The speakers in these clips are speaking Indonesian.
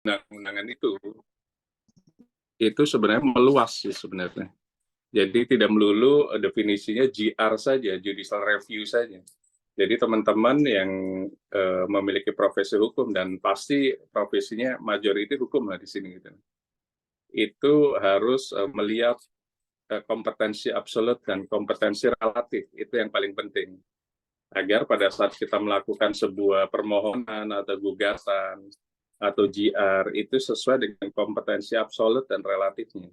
undang-undangan itu sebenarnya meluas sih sebenarnya. Jadi tidak melulu definisinya GR saja, judicial review saja. Jadi teman-teman yang memiliki profesi hukum dan pasti profesinya majority hukum lah di sini gitu. Itu harus melihat kompetensi absolut dan kompetensi relatif, itu yang paling penting. Agar pada saat kita melakukan sebuah permohonan atau gugatan atau GR itu sesuai dengan kompetensi absolut dan relatifnya,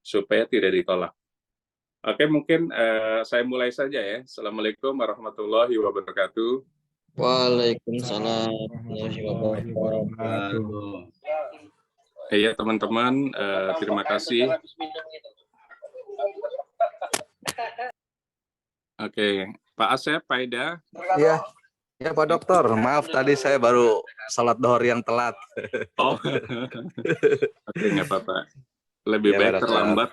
supaya tidak ditolak. Oke, mungkin saya mulai saja ya. Assalamualaikum warahmatullahi wabarakatuh. Waalaikumsalam warahmatullahi wabarakatuh. Ya teman-teman, terima kasih. Oke, Pak Asep, Pak Ida. Iya, ya Pak Dokter. Maaf tadi saya baru salat dohor yang telat. Oh, oke, nggak apa-apa. Lebih Ya, baik Pak Dokter. terlambat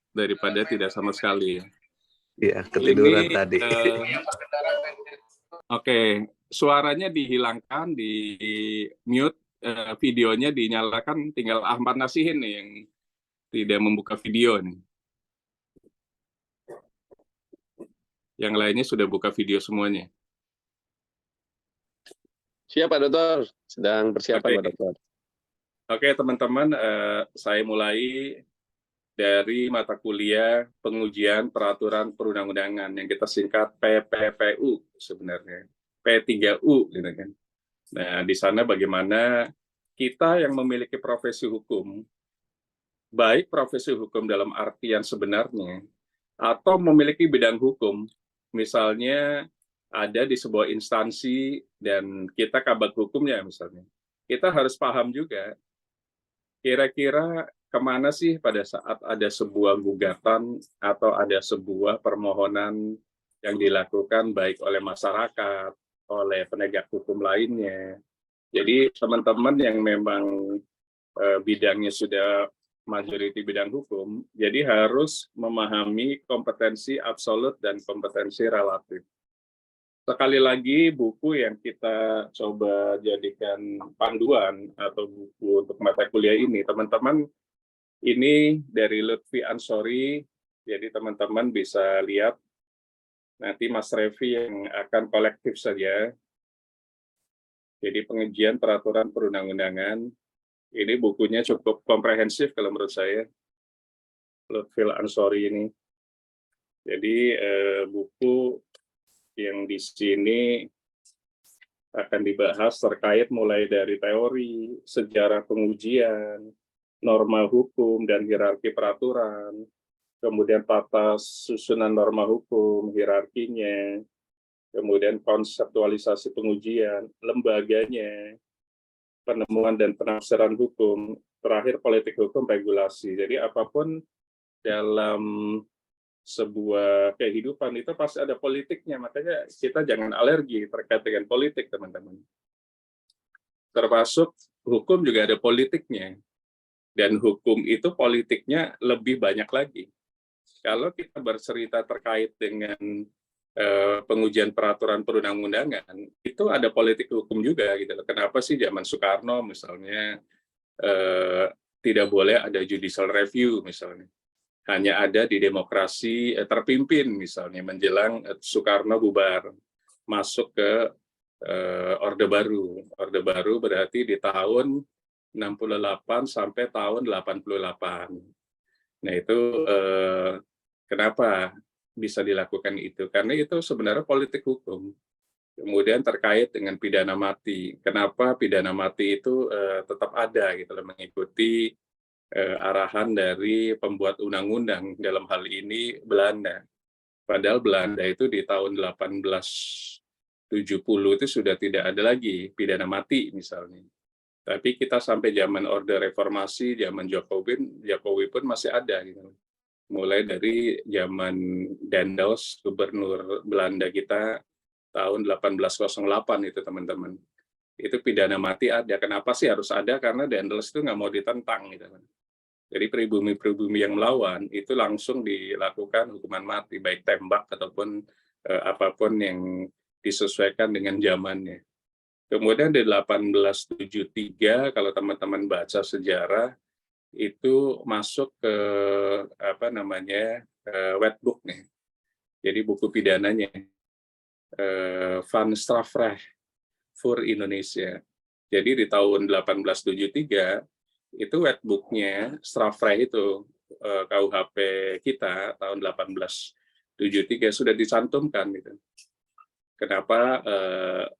daripada tidak sama sekali. Iya, ketiduran Ini, tadi. Oke, suaranya dihilangkan, di mute, videonya dinyalakan, tinggal Ahmad Nasihin nih yang tidak membuka video nih. Yang lainnya sudah buka video semuanya. Siap Pak Dokter, sedang persiapan Pak Dokter. Oke teman-teman, saya mulai dari mata kuliah pengujian peraturan perundang-undangan yang kita singkat PPPU sebenarnya, P3U gitu kan. Nah, di sana bagaimana kita yang memiliki profesi hukum, baik profesi hukum dalam artian sebenarnya atau memiliki bidang hukum, misalnya ada di sebuah instansi dan kita kabag hukumnya misalnya, kita harus paham juga kira-kira kemana sih pada saat ada sebuah gugatan atau ada sebuah permohonan yang dilakukan baik oleh masyarakat, oleh penegak hukum lainnya. Jadi teman-teman yang memang bidangnya sudah majority bidang hukum, jadi harus memahami kompetensi absolut dan kompetensi relatif. Sekali lagi, buku yang kita coba jadikan panduan atau buku untuk mata kuliah ini, teman-teman, ini dari Lutfi Ansori, jadi teman-teman bisa lihat nanti Mas Revi yang akan kolektif saja. Jadi pengujian peraturan perundang-undangan, ini bukunya cukup komprehensif kalau menurut saya, Lutfi Ansori ini. Jadi buku yang di sini akan dibahas terkait mulai dari teori, sejarah pengujian, norma hukum dan hierarki peraturan, kemudian tata susunan norma hukum, hierarkinya, kemudian konseptualisasi pengujian, lembaganya, penemuan dan penafsiran hukum, terakhir politik hukum regulasi. Jadi apapun dalam sebuah kehidupan itu pasti ada politiknya, makanya kita jangan alergi terkait dengan politik, teman-teman. Termasuk hukum juga ada politiknya, dan hukum itu politiknya lebih banyak lagi. Kalau kita bercerita terkait dengan pengujian peraturan perundang-undangan, itu ada politik hukum juga gitu. Kenapa sih zaman Soekarno misalnya tidak boleh ada judicial review misalnya, hanya ada di demokrasi terpimpin misalnya menjelang Soekarno bubar, masuk ke Orde Baru. Orde Baru berarti di tahun 68 sampai tahun 88. Nah itu kenapa bisa dilakukan itu? Karena itu sebenarnya politik hukum. Kemudian terkait dengan pidana mati. Kenapa pidana mati itu tetap ada gitu, mengikuti arahan dari pembuat undang-undang, dalam hal ini Belanda. Padahal Belanda itu di tahun 1870 itu sudah tidak ada lagi pidana mati misalnya. Tapi kita sampai zaman Orde Reformasi, zaman Jokowi pun masih ada gitu. Mulai dari zaman Daendels, gubernur Belanda kita tahun 1808 itu teman-teman. Itu pidana mati ada. Kenapa sih harus ada? Karena Daendels itu nggak mau ditentang gitu kan. Jadi pribumi-pribumi yang melawan itu langsung dilakukan hukuman mati, baik tembak ataupun apapun yang disesuaikan dengan zamannya. Kemudian di 1873 kalau teman-teman baca sejarah itu masuk ke apa namanya wet book nih. Jadi buku pidananya Van Strafrecht voor Indonesia. Jadi di tahun 1873 itu wet book-nya Strafrecht itu KUHP kita tahun 1873 sudah dicantumkan gitu. Kenapa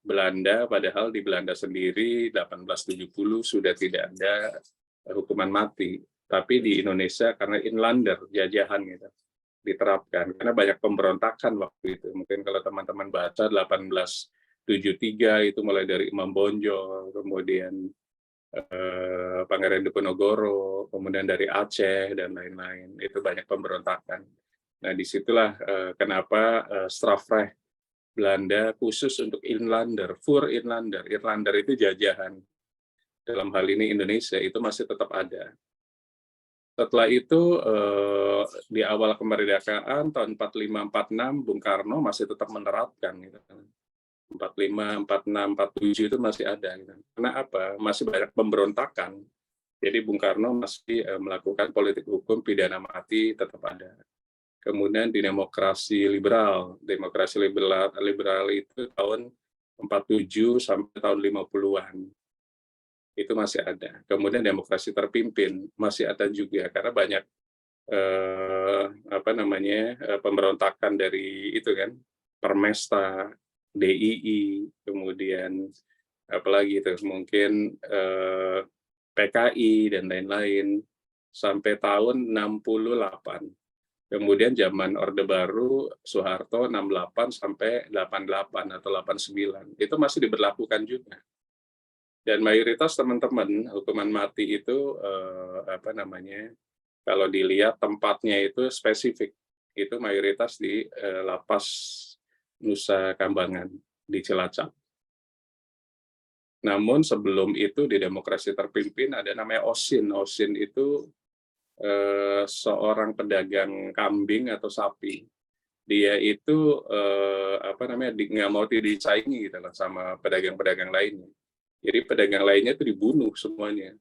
Belanda, padahal di Belanda sendiri 1870 sudah tidak ada hukuman mati, tapi di Indonesia karena inlander, jajahan gitu, diterapkan. Karena banyak pemberontakan waktu itu. Mungkin kalau teman-teman baca 1873 itu mulai dari Imam Bonjol, kemudian Pangeran Diponegoro, kemudian dari Aceh dan lain-lain. Itu banyak pemberontakan. Nah, disitulah kenapa Strafrecht Belanda khusus untuk inlander, voor inlander. Inlander itu jajahan. Dalam hal ini Indonesia itu masih tetap ada. Setelah itu di awal kemerdekaan tahun 45-46 Bung Karno masih tetap menerapkan gitu. 45, 46, 47 itu masih ada gitu. Karena apa? Masih banyak pemberontakan. Jadi Bung Karno masih melakukan politik hukum pidana mati tetap ada. Kemudian di demokrasi liberal itu tahun 47 sampai tahun 50-an. Itu masih ada. Kemudian demokrasi terpimpin masih ada juga karena banyak pemberontakan dari itu kan, Permesta, DII, kemudian apalagi itu mungkin PKI dan lain-lain sampai tahun 68. Kemudian zaman Orde Baru, Soeharto 68 sampai 88 atau 89. Itu masih diberlakukan juga. Dan mayoritas teman-teman hukuman mati itu kalau dilihat tempatnya itu spesifik. Itu mayoritas di Lapas Nusa Kambangan di Cilacap. Namun sebelum itu di demokrasi terpimpin ada namanya OSIN. OSIN itu seorang pedagang kambing atau sapi, dia itu nggak mau disaingi gitu loh sama pedagang-pedagang lainnya. Jadi pedagang lainnya itu dibunuh semuanya,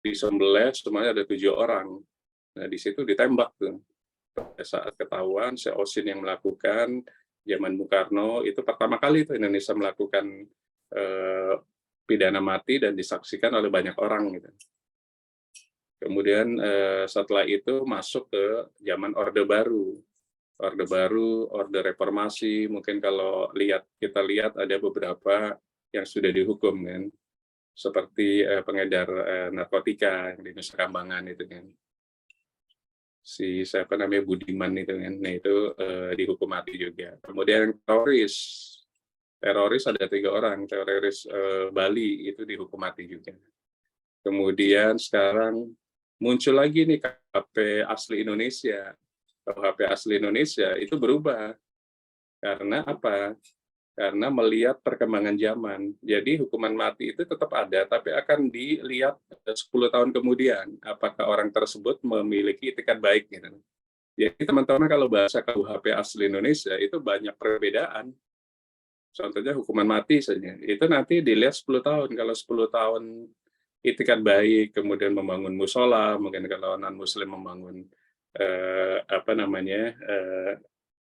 disembelih semuanya ada 7 orang. Nah di situ ditembak tuh. Pada saat ketahuan si OSIN yang melakukan zaman Bung Karno itu pertama kali itu Indonesia melakukan pidana mati dan disaksikan oleh banyak orang gitu. Kemudian setelah itu masuk ke zaman Orde Baru. Orde Baru, Orde Reformasi, mungkin kalau kita lihat ada beberapa yang sudah dihukum kan. Seperti pengedar narkotika di Nusa Kambangan itu kan. Siapa namanya Budiman itu kan. Nah itu dihukum mati juga. Kemudian teroris ada 3 orang, teroris Bali itu dihukum mati juga. Kemudian sekarang muncul lagi nih KUHP asli Indonesia. KUHP asli Indonesia itu berubah. Karena apa? Karena melihat perkembangan zaman. Jadi hukuman mati itu tetap ada, tapi akan dilihat 10 tahun kemudian. Apakah orang tersebut memiliki itikat baik. Gitu. Jadi teman-teman kalau bahasa KUHP asli Indonesia itu banyak perbedaan. Contohnya hukuman mati saja. Itu nanti dilihat 10 tahun. Kalau 10 tahun itikat baik, kemudian membangun musola, mungkin kalau non-muslim membangun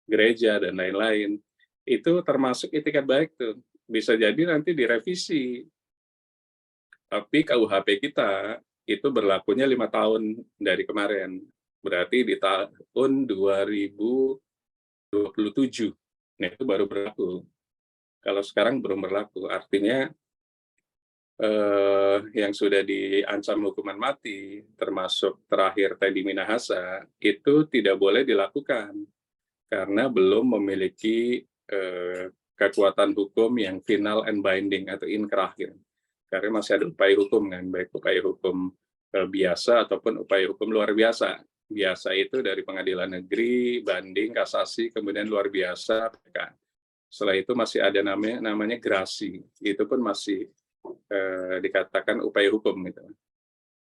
gereja dan lain-lain, itu termasuk itikat baik tuh. Bisa jadi nanti direvisi. Tapi KUHP kita itu berlakunya 5 tahun dari kemarin. Berarti di tahun 2027. Nah, itu baru berlaku. Kalau sekarang belum berlaku, artinya yang sudah diancam hukuman mati, termasuk terakhir Teddy Minahasa, itu tidak boleh dilakukan karena belum memiliki kekuatan hukum yang final and binding atau inkrah. Karena masih ada upaya hukum kan, baik upaya hukum biasa ataupun upaya hukum luar biasa. Biasa itu dari pengadilan negeri, banding, kasasi, kemudian luar biasa. Setelah itu masih ada namanya grasi. Itu pun masih dikatakan upaya hukum gitu.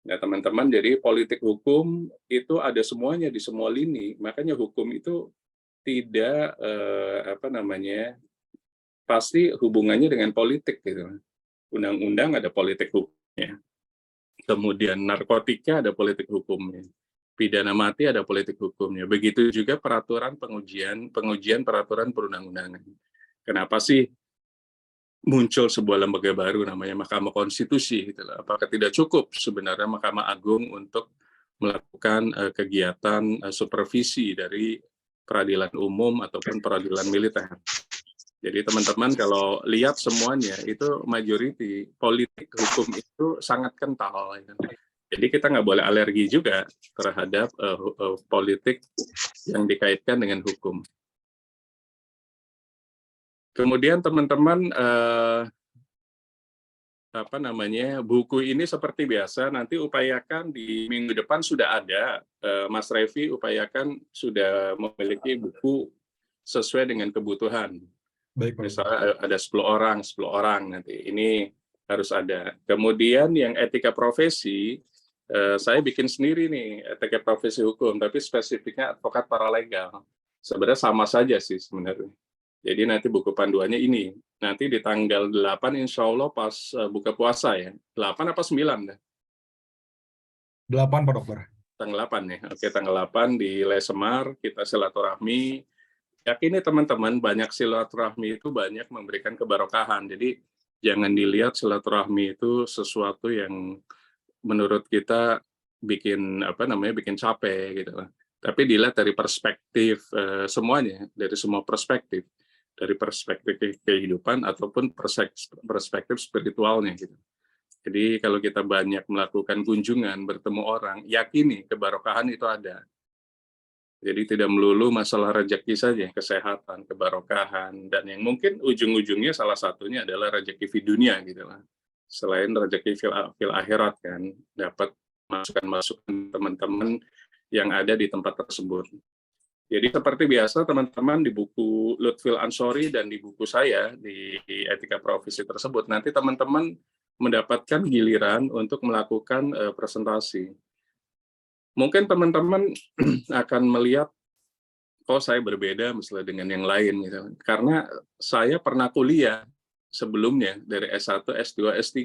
Nah, teman-teman, jadi politik hukum itu ada semuanya di semua lini. Makanya hukum itu tidak pasti hubungannya dengan politik gitu. undang-undang ada politik hukumnya. Kemudian narkotika ada politik hukumnya. Pidana mati ada politik hukumnya. Begitu juga peraturan pengujian peraturan perundang-undangan. Kenapa sih muncul sebuah lembaga baru namanya Mahkamah Konstitusi? Gitu loh. Apakah tidak cukup sebenarnya Mahkamah Agung untuk melakukan kegiatan supervisi dari peradilan umum ataupun peradilan militer? Jadi teman-teman kalau lihat semuanya itu majority politik hukum itu sangat kental. Ya. Jadi kita nggak boleh alergi juga terhadap politik yang dikaitkan dengan hukum. Kemudian teman-teman buku ini seperti biasa nanti upayakan di minggu depan sudah ada. Mas Revi upayakan sudah memiliki buku sesuai dengan kebutuhan. Baik, Pak. Misalnya ada 10 orang nanti. Ini harus ada. Kemudian yang etika profesi, saya bikin sendiri nih, etika profesi hukum, tapi spesifiknya advokat paralegal. Sebenarnya sama saja sih sebenarnya. Jadi nanti buku panduannya ini. Nanti di tanggal 8 insya Allah pas buka puasa ya. 8 apa 9? 8, Pak Dokter. Tanggal 8 ya. Oke, tanggal 8 di Lesemar, kita silaturahmi. Yakini teman-teman, banyak silaturahmi itu banyak memberikan kebarokahan. Jadi jangan dilihat silaturahmi itu sesuatu yang menurut kita bikin bikin capek gitu. Tapi dilihat dari perspektif semuanya, dari semua perspektif, dari perspektif kehidupan ataupun perspektif spiritualnya gitu. Jadi kalau kita banyak melakukan kunjungan, bertemu orang, yakini kebarokahan itu ada. Jadi tidak melulu masalah rezeki saja, kesehatan, kebarokahan, dan yang mungkin ujung-ujungnya salah satunya adalah rezeki di dunia gitu lah. Selain rezeki fil akhirat kan, dapat masukan-masukan teman-teman yang ada di tempat tersebut. Jadi seperti biasa teman-teman di buku Lutfil Ansori dan di buku saya di etika profesi tersebut, nanti teman-teman mendapatkan giliran untuk melakukan presentasi. Mungkin teman-teman akan melihat, kok saya berbeda misalnya dengan yang lain gitu. Karena saya pernah kuliah sebelumnya dari S1, S2, S3.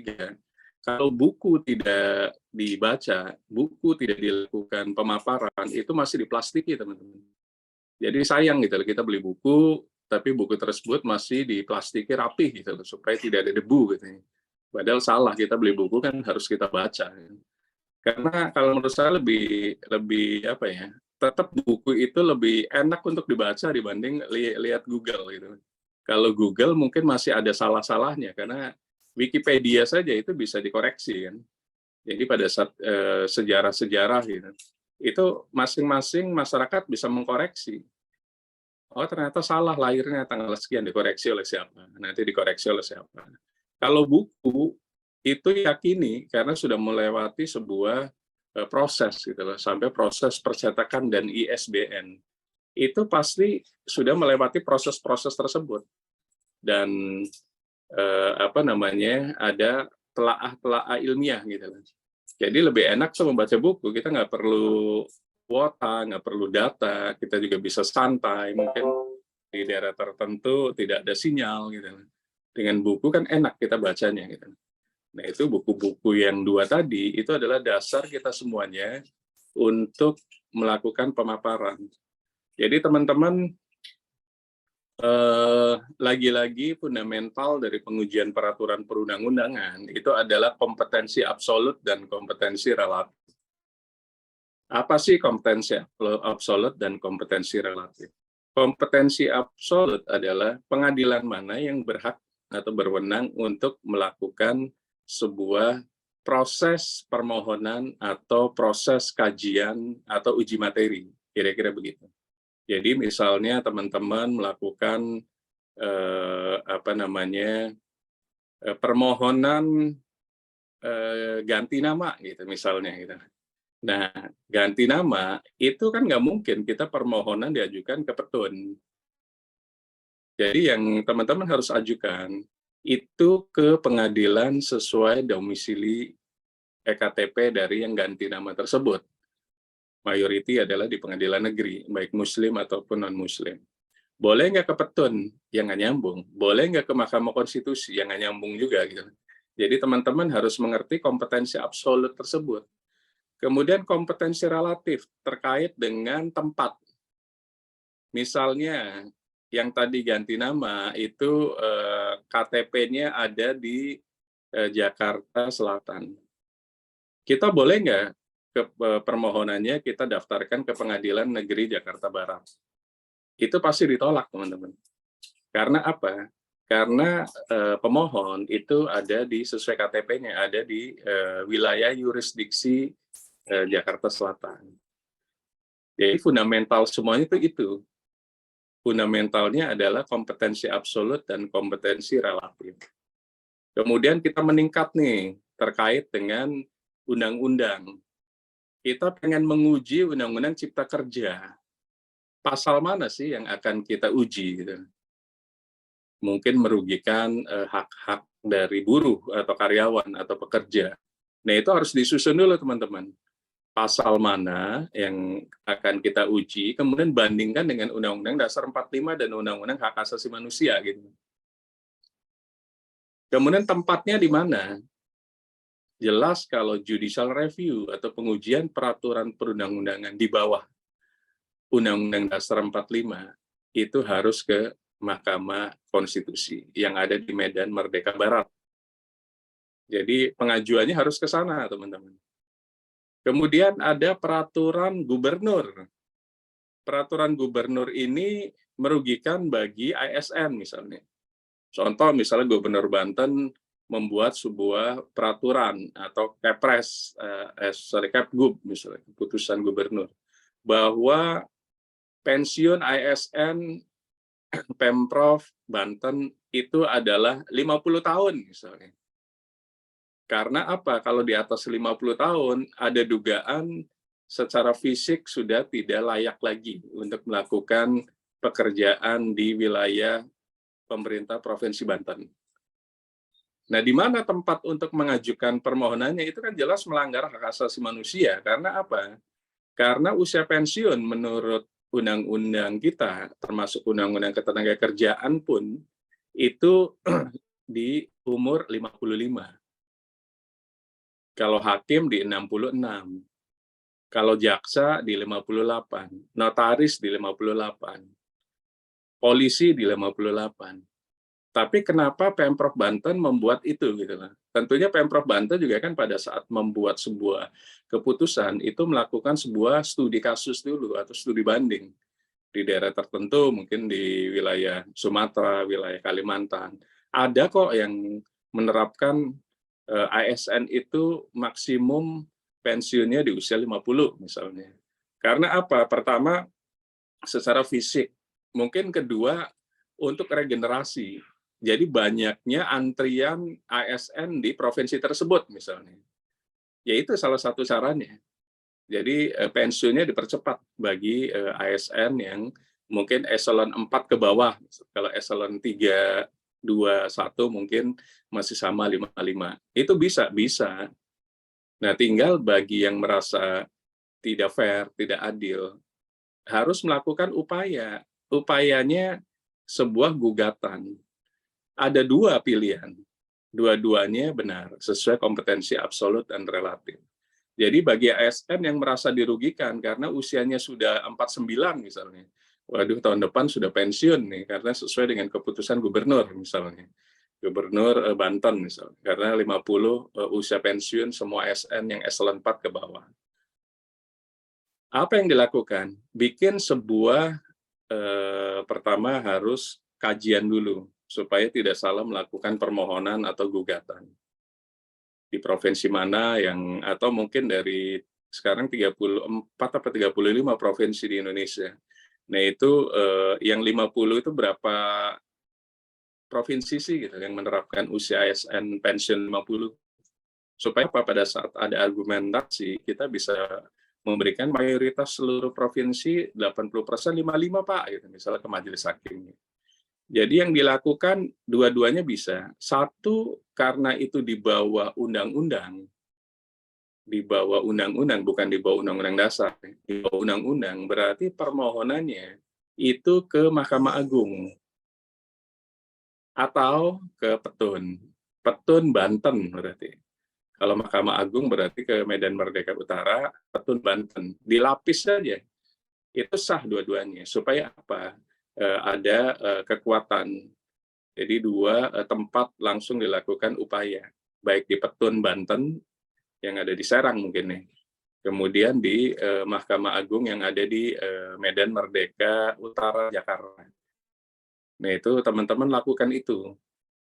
Kalau buku tidak dibaca, buku tidak dilakukan pemaparan, itu masih diplastiki teman-teman. Jadi sayang gitu, kita beli buku, tapi buku tersebut masih diplastiki rapih gitu, supaya tidak ada debu gitu. Padahal salah, kita beli buku kan harus kita baca. Karena kalau menurut saya lebih tetap buku itu lebih enak untuk dibaca dibanding lihat Google gitu. Kalau Google mungkin masih ada salah-salahnya karena Wikipedia saja itu bisa dikoreksi kan. Jadi pada saat sejarah-sejarah gitu, itu masing-masing masyarakat bisa mengkoreksi. Oh ternyata salah lahirnya tanggal sekian, dikoreksi oleh siapa? Nanti dikoreksi oleh siapa? Kalau buku itu yakini karena sudah melewati sebuah proses gitu loh, sampai proses percetakan dan ISBN itu pasti sudah melewati proses-proses tersebut dan ada telaah ilmiah gitu loh. Jadi lebih enak tuh membaca buku, kita nggak perlu kuota, nggak perlu data, kita juga bisa santai, mungkin di daerah tertentu tidak ada sinyal gitu loh. Dengan buku kan enak kita bacanya gitu. Nah, itu buku-buku yang 2 tadi, itu adalah dasar kita semuanya untuk melakukan pemaparan. Jadi teman-teman, lagi-lagi fundamental dari pengujian peraturan perundang-undangan, itu adalah kompetensi absolut dan kompetensi relatif. Apa sih kompetensi absolut dan kompetensi relatif? Kompetensi absolut adalah pengadilan mana yang berhak atau berwenang untuk melakukan sebuah proses permohonan atau proses kajian atau uji materi, kira-kira begitu. Jadi misalnya teman-teman melakukan permohonan ganti nama gitu misalnya gitu. Nah ganti nama itu kan nggak mungkin kita permohonan diajukan ke petun. Jadi yang teman-teman harus ajukan itu ke pengadilan sesuai domisili EKTP dari yang ganti nama tersebut. Mayoriti adalah di pengadilan negeri, baik muslim ataupun non-muslim. Boleh nggak ke petun? Yang nggak nyambung. Boleh nggak ke Mahkamah Konstitusi? Yang nggak nyambung juga. Gitu. Jadi teman-teman harus mengerti kompetensi absolut tersebut. Kemudian kompetensi relatif terkait dengan tempat. Misalnya yang tadi ganti nama itu KTP-nya ada di Jakarta Selatan. Kita boleh nggak permohonannya kita daftarkan ke Pengadilan Negeri Jakarta Barat? Itu pasti ditolak, teman-teman. Karena apa? Karena pemohon itu ada di sesuai KTP-nya ada di wilayah yurisdiksi Jakarta Selatan. Jadi fundamental semuanya itu. Fundamentalnya adalah kompetensi absolut dan kompetensi relatif. Kemudian kita meningkat nih terkait dengan undang-undang. Kita pengen menguji undang-undang Cipta Kerja. Pasal mana sih yang akan kita uji? Gitu. Mungkin merugikan hak-hak dari buruh atau karyawan atau pekerja. Nah, itu harus disusun dulu, teman-teman. Pasal mana yang akan kita uji, kemudian bandingkan dengan Undang-Undang Dasar 45 dan Undang-Undang Hak Asasi Manusia. Gitu. Kemudian tempatnya di mana? Jelas kalau judicial review atau pengujian peraturan perundang-undangan di bawah Undang-Undang Dasar 45 itu harus ke Mahkamah Konstitusi yang ada di Medan Merdeka Barat. Jadi pengajuannya harus ke sana, teman-teman. Kemudian ada peraturan gubernur. Peraturan gubernur ini merugikan bagi ASN misalnya. Contoh misalnya Gubernur Banten membuat sebuah peraturan atau Kepres, Kepgub misalnya, keputusan gubernur, bahwa pensiun ASN Pemprov Banten itu adalah 50 tahun misalnya. Karena apa? Kalau di atas 50 tahun ada dugaan secara fisik sudah tidak layak lagi untuk melakukan pekerjaan di wilayah pemerintah Provinsi Banten. Nah, di mana tempat untuk mengajukan permohonannya itu kan jelas melanggar hak asasi manusia. Karena apa? Karena usia pensiun menurut undang-undang kita, termasuk undang-undang ketenagakerjaan pun, itu di umur 55. Kalau hakim di 66. Kalau jaksa di 58. Notaris di 58. Polisi di 58. Tapi kenapa Pemprov Banten membuat itu gitu lah. Tentunya Pemprov Banten juga kan pada saat membuat sebuah keputusan itu melakukan sebuah studi kasus dulu atau studi banding di daerah tertentu, mungkin di wilayah Sumatera, wilayah Kalimantan. Ada kok yang menerapkan ASN itu maksimum pensiunnya di usia 50 misalnya. Karena apa? Pertama secara fisik, mungkin kedua untuk regenerasi. Jadi banyaknya antrian ASN di provinsi tersebut misalnya. Ya itu salah satu caranya. Jadi pensiunnya dipercepat bagi ASN yang mungkin eselon 4 ke bawah. Kalau eselon 3, 2, 1 mungkin masih sama 55. Itu bisa. Nah, tinggal bagi yang merasa tidak fair, tidak adil, harus melakukan upaya. Upayanya sebuah gugatan. Ada dua pilihan. Dua-duanya benar, sesuai kompetensi absolut dan relatif. Jadi bagi ASN yang merasa dirugikan karena usianya sudah 49 misalnya, waduh tahun depan sudah pensiun nih, karena sesuai dengan keputusan gubernur misalnya. Gubernur Banten misalnya, karena 50 usia pensiun semua ASN yang eselon 4 ke bawah. Apa yang dilakukan? Bikin sebuah, pertama harus kajian dulu, supaya tidak salah melakukan permohonan atau gugatan. Di provinsi mana yang, atau mungkin dari sekarang 34 atau 35 provinsi di Indonesia. Nah itu yang 50 itu berapa provinsi sih gitu yang menerapkan usia ASN pensiun 50. Supaya apa? Pada saat ada argumentasi kita bisa memberikan mayoritas seluruh provinsi 80% 55 Pak gitu misalnya ke majelis hakim. Jadi yang dilakukan dua-duanya bisa. Satu, karena itu di bawah undang-undang. Di bawah undang-undang, bukan di bawah undang-undang dasar. Di bawah undang-undang, berarti permohonannya itu ke Mahkamah Agung. Atau ke Petun. Petun Banten berarti. Kalau Mahkamah Agung berarti ke Medan Merdeka Utara, Petun Banten. Dilapis saja. Itu sah dua-duanya. Supaya apa? Ada kekuatan. Jadi dua tempat langsung dilakukan upaya. Baik di Petun Banten, yang ada di Serang mungkin nih. Kemudian di Mahkamah Agung yang ada di Medan Merdeka Utara, Jakarta. Nah itu teman-teman lakukan itu.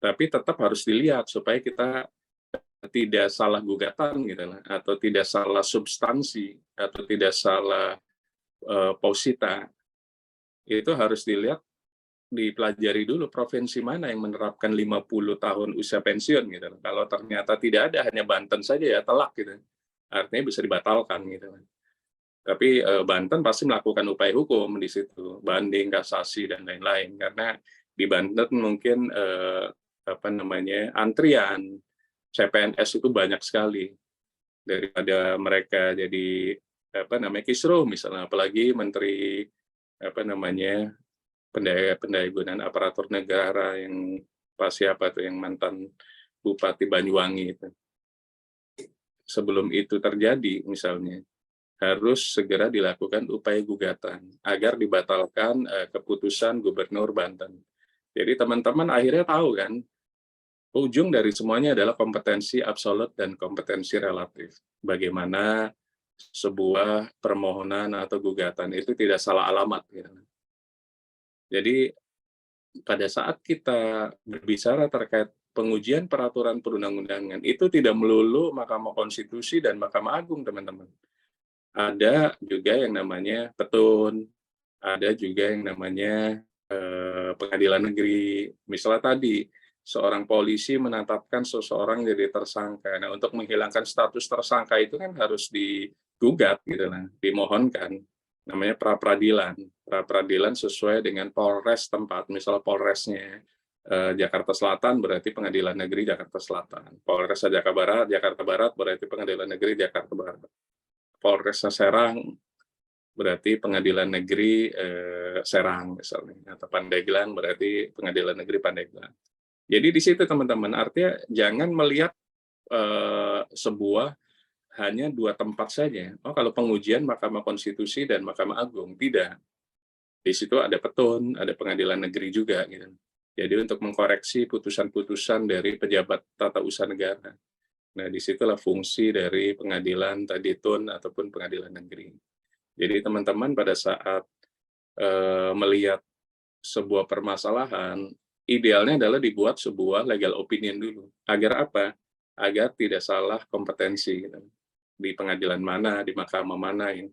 Tapi tetap harus dilihat supaya kita tidak salah gugatan gitu lah, atau tidak salah substansi, atau tidak salah posita. Itu harus dilihat, dipelajari dulu provinsi mana yang menerapkan 50 tahun usia pensiun gitu. Kalau ternyata tidak ada, hanya Banten saja ya telak gitu. Artinya bisa dibatalkan gitu. Tapi Banten pasti melakukan upaya hukum di situ, banding, kasasi dan lain-lain, karena di Banten mungkin antrian CPNS itu banyak sekali, daripada mereka jadi kisruh misalnya, apalagi menteri pendayagunaan aparatur negara yang siapa tuh yang mantan Bupati Banyuwangi itu. Sebelum itu terjadi misalnya, harus segera dilakukan upaya gugatan agar dibatalkan keputusan Gubernur Banten. Jadi teman-teman akhirnya tahu kan, ujung dari semuanya adalah kompetensi absolut dan kompetensi relatif. Bagaimana sebuah permohonan atau gugatan itu tidak salah alamat. Gitu. Jadi pada saat kita berbicara terkait pengujian peraturan perundang-undangan, itu tidak melulu Mahkamah Konstitusi dan Mahkamah Agung, teman-teman. Ada juga yang namanya petun, ada juga yang namanya pengadilan negeri. Misalnya tadi, seorang polisi menetapkan seseorang jadi tersangka. Nah, untuk menghilangkan status tersangka itu kan harus digugat, gitu lah, dimohonkan. Namanya pra-peradilan. Pra-peradilan sesuai dengan Polres tempat. Misal Polresnya Jakarta Selatan berarti Pengadilan Negeri Jakarta Selatan. Polres Jakarta Barat berarti Pengadilan Negeri Jakarta Barat. Polres Serang berarti Pengadilan Negeri Serang misalnya, atau Pandeglang berarti Pengadilan Negeri Pandeglang. Jadi di situ teman-teman, artinya jangan melihat sebuah hanya dua tempat saja. Oh, kalau pengujian Mahkamah Konstitusi dan Mahkamah Agung, tidak. Di situ ada petun, ada Pengadilan Negeri juga gitu. Jadi untuk mengkoreksi putusan-putusan dari pejabat tata usaha negara. Nah, disitulah fungsi dari pengadilan tadi tun ataupun pengadilan negeri. Jadi teman-teman pada saat melihat sebuah permasalahan, idealnya adalah dibuat sebuah legal opinion dulu. Agar apa? Agar tidak salah kompetensi. Gitu. Di pengadilan mana, di mahkamah mana yang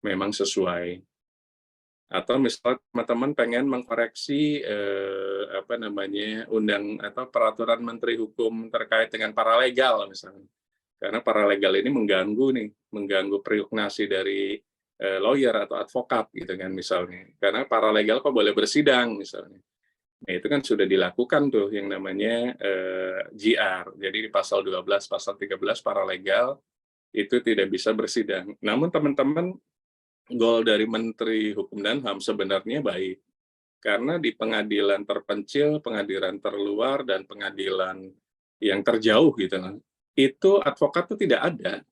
memang sesuai. Atau misalnya teman-teman pengen mengkoreksi undang atau peraturan Menteri Hukum terkait dengan paralegal misalnya, karena paralegal ini mengganggu privasi dari lawyer atau advokat gitu kan misalnya, karena paralegal kok boleh bersidang misalnya. Nah, itu kan sudah dilakukan tuh yang namanya GR. Jadi di pasal 12, pasal 13 paralegal itu tidak bisa bersidang. Namun teman-teman, goal dari Menteri Hukum dan HAM sebenarnya baik. Karena di pengadilan terpencil, pengadilan terluar, dan pengadilan yang terjauh gitu kan, itu advokat itu tidak ada.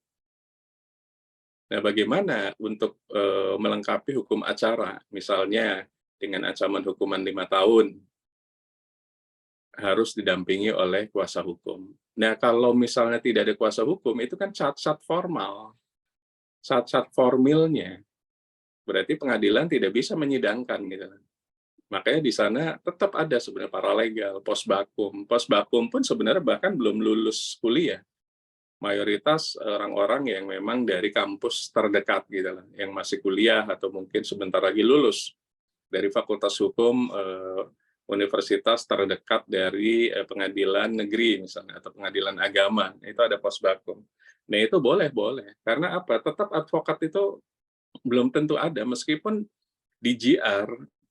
Nah, bagaimana untuk melengkapi hukum acara? Misalnya dengan ancaman hukuman 5 tahun, harus didampingi oleh kuasa hukum. Nah, kalau misalnya tidak ada kuasa hukum, itu kan syarat-syarat formal. Syarat-syarat formilnya. Berarti pengadilan tidak bisa menyidangkan gitu. Makanya di sana tetap ada sebenarnya paralegal, posbakum. Posbakum pun sebenarnya bahkan belum lulus kuliah. Mayoritas orang-orang yang memang dari kampus terdekat gitu lah, yang masih kuliah atau mungkin sebentar lagi lulus dari Fakultas Hukum universitas terdekat dari pengadilan negeri misalnya atau pengadilan agama, itu ada posbakum. Nah, itu boleh. Karena apa? Tetap advokat itu belum tentu ada, meskipun di GR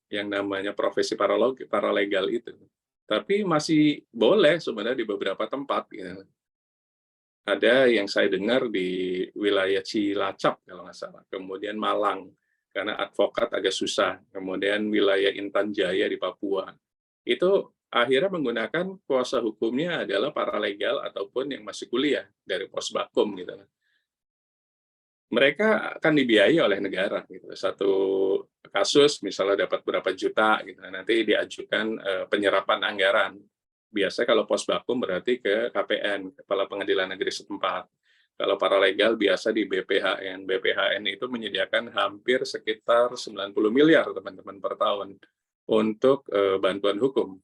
yang namanya profesi paralegal itu. Tapi masih boleh sebenarnya di beberapa tempat. Gitu. Ada yang saya dengar di wilayah Cilacap kalau nggak salah, kemudian Malang, karena advokat agak susah, kemudian wilayah Intan Jaya di Papua. Itu akhirnya menggunakan kuasa hukumnya adalah paralegal ataupun yang masih kuliah dari Posbakum gitu. Mereka akan dibiayai oleh negara gitu. Satu kasus misalnya dapat berapa juta gitu. Nanti diajukan penyerapan anggaran. Biasanya kalau Posbakum berarti ke KPN, Kepala Pengadilan Negeri setempat. Kalau paralegal biasa di BPHN. BPHN itu menyediakan hampir sekitar 90 miliar teman-teman per tahun untuk bantuan hukum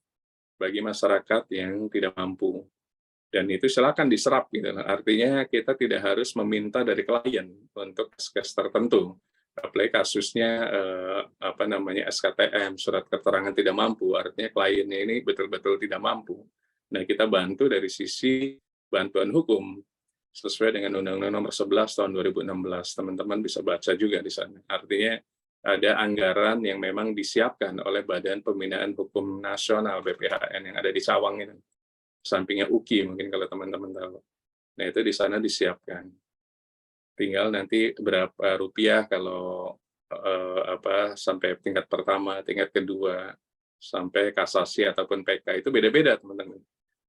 bagi masyarakat yang tidak mampu. Dan itu silakan diserap gitu. Artinya kita tidak harus meminta dari klien untuk kes tertentu. Apalagi kasusnya SKTM, surat keterangan tidak mampu, artinya kliennya ini betul-betul tidak mampu. Nah, kita bantu dari sisi bantuan hukum sesuai dengan Undang-Undang Nomor 11 Tahun 2016. Teman-teman bisa baca juga di sana. Artinya ada anggaran yang memang disiapkan oleh Badan Pembinaan Hukum Nasional BPHN yang ada di Cawang ini. Sampingnya UKI mungkin kalau teman-teman tahu. Nah, itu di sana disiapkan. Tinggal nanti berapa rupiah kalau sampai tingkat pertama, tingkat kedua, sampai kasasi ataupun PK itu beda-beda teman-teman.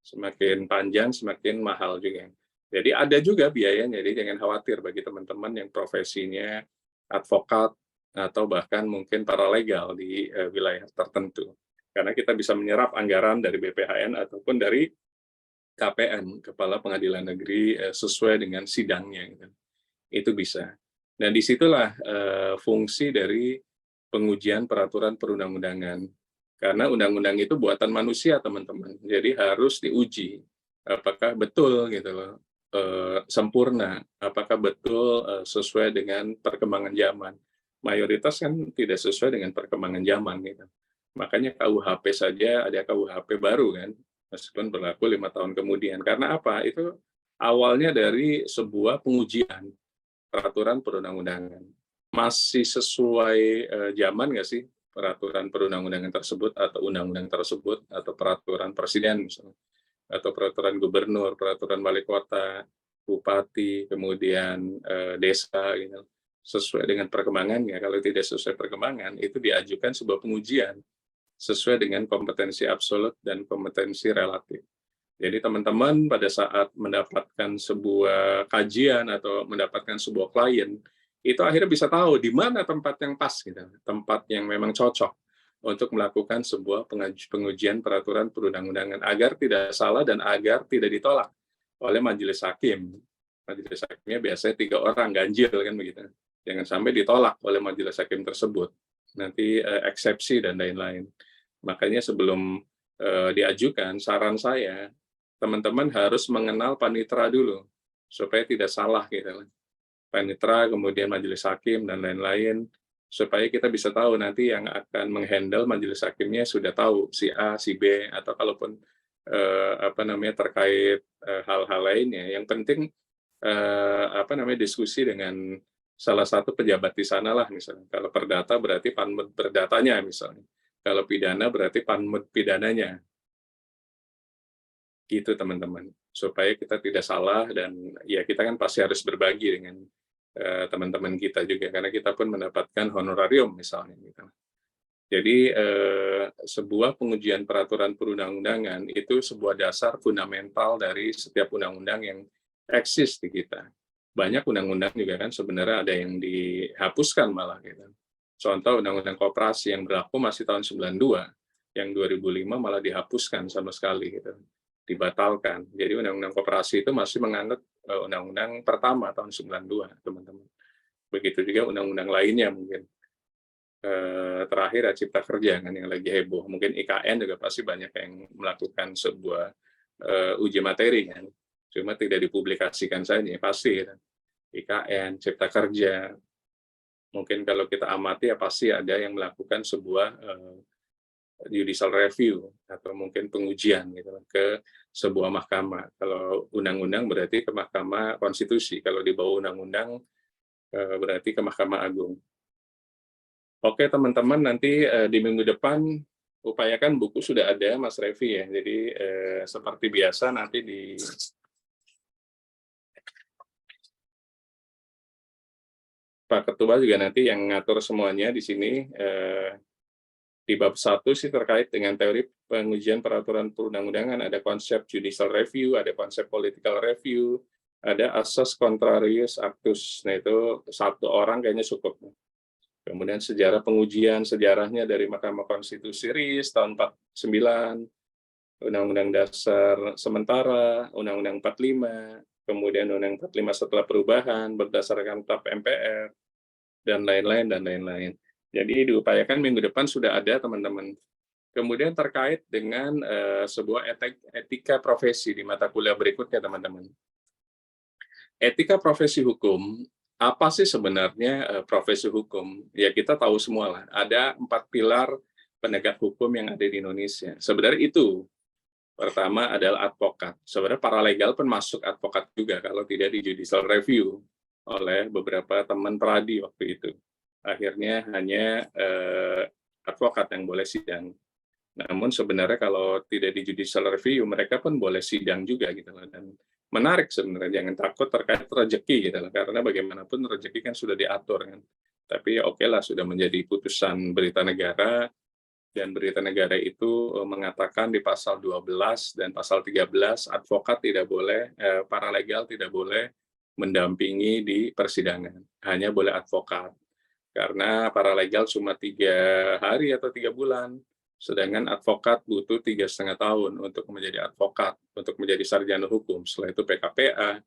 Semakin panjang semakin mahal juga. Jadi ada juga biayanya, jadi jangan khawatir bagi teman-teman yang profesinya advokat atau bahkan mungkin paralegal di wilayah tertentu. Karena kita bisa menyerap anggaran dari BPHN ataupun dari KPN, Kepala Pengadilan Negeri, sesuai dengan sidangnya. Gitu. Itu bisa. Dan disitulah fungsi dari pengujian peraturan perundang-undangan. Karena undang-undang itu buatan manusia, teman-teman. Jadi harus diuji. Apakah betul gitu loh, sempurna, apakah betul sesuai dengan perkembangan zaman. Mayoritas kan tidak sesuai dengan perkembangan zaman. Gitu. Makanya KUHP saja ada KUHP baru kan, meskipun berlaku 5 tahun kemudian. Karena apa? Itu awalnya dari sebuah pengujian peraturan perundang-undangan. Masih sesuai zaman nggak sih peraturan perundang-undangan tersebut atau undang-undang tersebut atau peraturan presiden misalnya, atau peraturan gubernur, peraturan wali kota, bupati, kemudian desa, gitu. Sesuai dengan perkembangannya. Kalau tidak sesuai perkembangan, itu diajukan sebuah pengujian sesuai dengan kompetensi absolut dan kompetensi relatif. Jadi teman-teman pada saat mendapatkan sebuah kajian atau mendapatkan sebuah klien, itu akhirnya bisa tahu di mana tempat yang pas, gitu, tempat yang memang cocok untuk melakukan sebuah pengujian peraturan perundang-undangan agar tidak salah dan agar tidak ditolak oleh majelis hakim. Majelis hakimnya biasanya 3 orang, ganjil kan begitu. Jangan sampai ditolak oleh majelis hakim tersebut. Nanti eksepsi dan lain-lain. Makanya sebelum diajukan, saran saya, teman-teman harus mengenal panitera dulu, supaya tidak salah gitu. Panitera, kemudian majelis hakim, dan lain-lain, supaya kita bisa tahu nanti yang akan menghandle majelis hakimnya sudah tahu, si A, si B, atau kalaupun terkait hal-hal lainnya. Yang penting diskusi dengan salah satu pejabat di sana lah misalnya. Kalau perdata berarti panmut perdatanya misalnya. Kalau pidana berarti panmut pidananya. Gitu teman-teman. Supaya kita tidak salah dan ya kita kan pasti harus berbagi dengan teman-teman kita juga karena kita pun mendapatkan honorarium misalnya gitu. Jadi sebuah pengujian peraturan perundang-undangan itu sebuah dasar fundamental dari setiap undang-undang yang eksis di kita. Banyak undang-undang juga kan sebenarnya ada yang dihapuskan malah gitu. Contoh Undang-Undang Koperasi yang berlaku masih tahun 92, yang 2005 malah dihapuskan sama sekali gitu. Dibatalkan. Jadi Undang-Undang Koperasi itu masih menganut Undang-Undang pertama tahun 92, teman-teman. Begitu juga undang-undang lainnya mungkin. Terakhir Cipta Kerja kan yang lagi heboh. Mungkin IKN juga pasti banyak yang melakukan sebuah uji materi kan. Cuma tidak dipublikasikan saja, pasti kan. IKN, Cipta Kerja. Mungkin kalau kita amati ya pasti ada yang melakukan sebuah judicial review atau mungkin pengujian gitu ke sebuah mahkamah. Kalau undang-undang berarti ke Mahkamah Konstitusi. Kalau di bawah undang-undang berarti ke Mahkamah Agung. Oke teman-teman, nanti di minggu depan upayakan buku sudah ada Mas Revi ya. Jadi seperti biasa nanti di Pak Ketua juga nanti yang ngatur semuanya di sini Di bab 1 sih terkait dengan teori pengujian peraturan perundang-undangan, ada konsep judicial review, ada konsep political review, ada asas contrarius actus. Nah, itu satu orang kayaknya cukup. Kemudian sejarah pengujian, sejarahnya dari Mahkamah Konstitusi RIS tahun 49, Undang-Undang Dasar sementara, Undang-Undang 45, kemudian Undang-Undang 45 setelah perubahan berdasarkan TAP MPR, dan lain-lain, dan lain-lain. Jadi diupayakan minggu depan sudah ada, teman-teman. Kemudian terkait dengan sebuah etika profesi di mata kuliah berikutnya, teman-teman. Etika profesi hukum, apa sih sebenarnya profesi hukum? Ya kita tahu semua lah, ada 4 pilar penegak hukum yang ada di Indonesia. Sebenarnya itu, pertama adalah advokat. Sebenarnya paralegal pun masuk advokat juga kalau tidak di judicial review oleh beberapa teman peradi waktu itu. Akhirnya hanya advokat yang boleh sidang. Namun sebenarnya kalau tidak di judicial review, mereka pun boleh sidang juga gitu loh. Dan menarik sebenarnya, jangan takut terkait rezeki gitu loh, karena bagaimanapun rezeki kan sudah diatur kan. Tapi ya oke lah, sudah menjadi putusan berita negara, dan berita negara itu mengatakan di pasal 12 dan pasal 13 advokat tidak boleh, paralegal tidak boleh mendampingi di persidangan, hanya boleh advokat. Karena paralegal cuma 3 hari atau 3 bulan, sedangkan advokat butuh 3,5 tahun untuk menjadi advokat, untuk menjadi sarjana hukum. Setelah itu PKPA,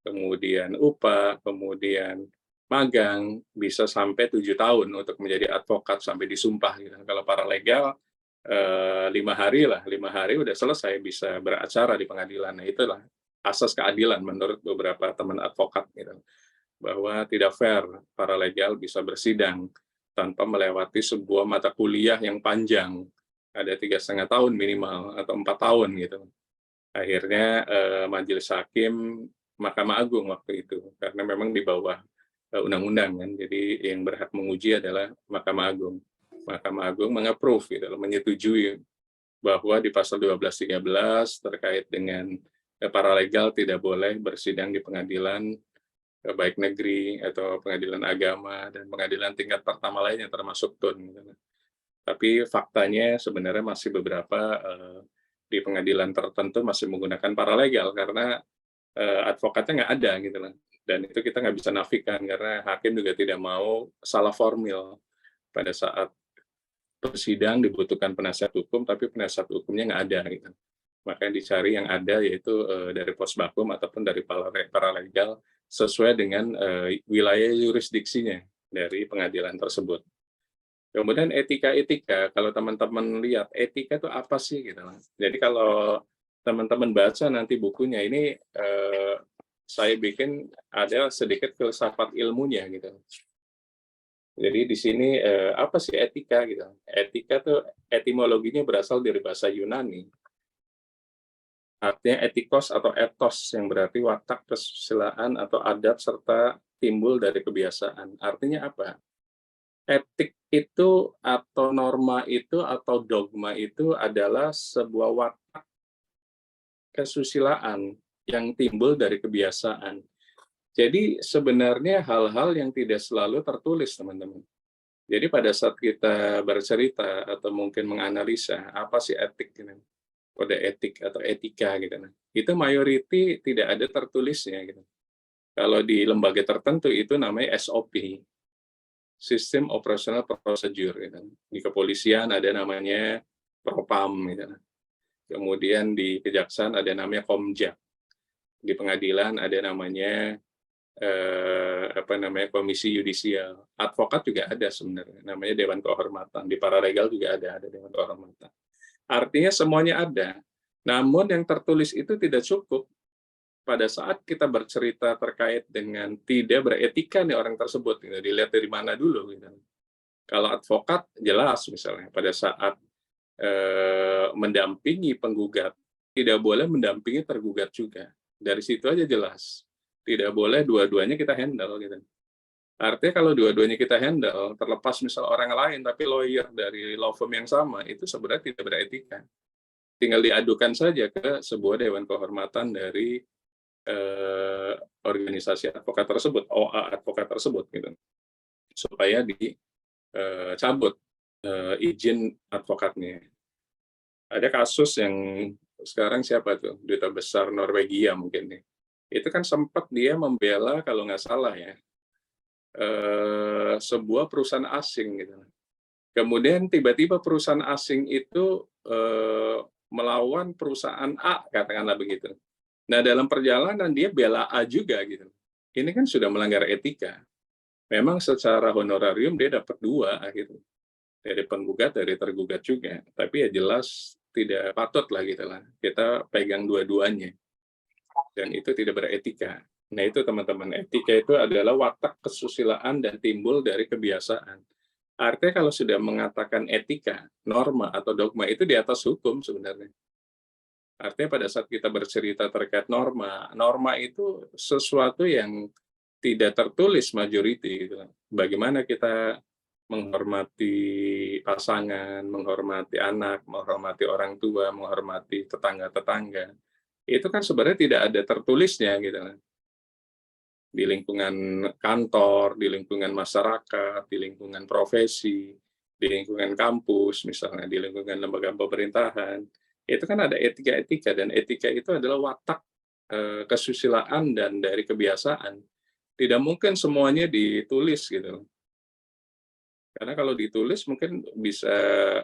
kemudian UPA, kemudian magang, bisa sampai 7 tahun untuk menjadi advokat sampai disumpah. Gitu. Kalau paralegal 5 hari lah, 5 hari udah selesai bisa beracara di pengadilan. Nah itulah asas keadilan menurut beberapa teman advokat gitu. Bahwa tidak fair paralegal bisa bersidang tanpa melewati sebuah mata kuliah yang panjang, ada 3,5 tahun minimal atau 4 tahun gitu. Akhirnya majelis hakim Mahkamah Agung waktu itu, karena memang di bawah undang-undang kan, jadi yang berhak menguji adalah Mahkamah Agung. Mahkamah Agung meng-approve gitu, menyetujui bahwa di pasal 12-13 terkait dengan paralegal tidak boleh bersidang di pengadilan baik negeri atau pengadilan agama dan pengadilan tingkat pertama lainnya termasuk TUN. Tapi faktanya sebenarnya masih beberapa di pengadilan tertentu masih menggunakan paralegal karena advokatnya nggak ada gitu lah. Dan itu kita nggak bisa nafikan karena hakim juga tidak mau salah formil pada saat persidang dibutuhkan penasihat hukum tapi penasihat hukumnya nggak ada gitu. Makanya dicari yang ada yaitu dari posbakum ataupun dari paralegal sesuai dengan wilayah yurisdiksinya dari pengadilan tersebut. Kemudian etika-etika, kalau teman-teman lihat etika itu apa sih gitu. Jadi kalau teman-teman baca nanti bukunya ini saya bikin ada sedikit filsafat ilmunya gitu. Jadi di sini apa sih etika gitu? Etika tuh etimologinya berasal dari bahasa Yunani. Artinya etikos atau etos yang berarti watak, kesusilaan atau adab serta timbul dari kebiasaan. Artinya apa? Etik itu atau norma itu atau dogma itu adalah sebuah watak kesusilaan yang timbul dari kebiasaan. Jadi sebenarnya hal-hal yang tidak selalu tertulis, teman-teman. Jadi pada saat kita bercerita atau mungkin menganalisa apa sih etik gitu, kode etik atau etika gitu, itu mayoriti tidak ada tertulisnya gitu. Kalau di lembaga tertentu itu namanya SOP, System Operational Procedure gitu. Di kepolisian ada namanya Propam gitu. Kemudian di kejaksaan ada namanya Komjak. Di pengadilan ada namanya komisi yudisial. Advokat juga ada sebenarnya, namanya Dewan Kehormatan. Di paralegal juga ada Dewan Kehormatan. Artinya semuanya ada. Namun yang tertulis itu tidak cukup. Pada saat kita bercerita terkait dengan tidak beretika nih orang tersebut, gitu, dilihat dari mana dulu. Gitu. Kalau advokat jelas misalnya pada saat mendampingi penggugat, tidak boleh mendampingi tergugat juga. Dari situ aja jelas. Tidak boleh dua-duanya kita handle. Gitu. Artinya kalau dua-duanya kita handle, terlepas misal orang lain, tapi lawyer dari law firm yang sama, itu sebenarnya tidak beretika. Tinggal diadukan saja ke sebuah dewan kehormatan dari organisasi advokat tersebut, OA advokat tersebut, gitu, supaya dicabut izin advokatnya. Ada kasus yang sekarang siapa tuh, duta besar Norwegia mungkin nih. Itu kan sempat dia membela kalau nggak salah ya, sebuah perusahaan asing gitu. Kemudian tiba-tiba perusahaan asing itu melawan perusahaan A, katakanlah begitu. Nah, dalam perjalanan dia bela A juga gitu. Ini kan sudah melanggar etika. Memang secara honorarium dia dapat 2 gitu. Dari penggugat, dari tergugat juga. Tapi ya jelas tidak patut lah gitu lah. Kita pegang dua-duanya. Dan itu tidak beretika. Nah itu teman-teman, etika itu adalah watak kesusilaan dan timbul dari kebiasaan. Artinya kalau sudah mengatakan etika, norma atau dogma itu di atas hukum sebenarnya. Artinya pada saat kita bercerita terkait norma, norma itu sesuatu yang tidak tertulis majority gitu. Bagaimana kita menghormati pasangan, menghormati anak, menghormati orang tua, menghormati tetangga-tetangga. Itu kan sebenarnya tidak ada tertulisnya gitu. Di lingkungan kantor, di lingkungan masyarakat, di lingkungan profesi, di lingkungan kampus misalnya, di lingkungan lembaga pemerintahan. Itu kan ada etika-etika dan etika itu adalah watak kesusilaan dan dari kebiasaan. Tidak mungkin semuanya ditulis gitu. Karena kalau ditulis mungkin bisa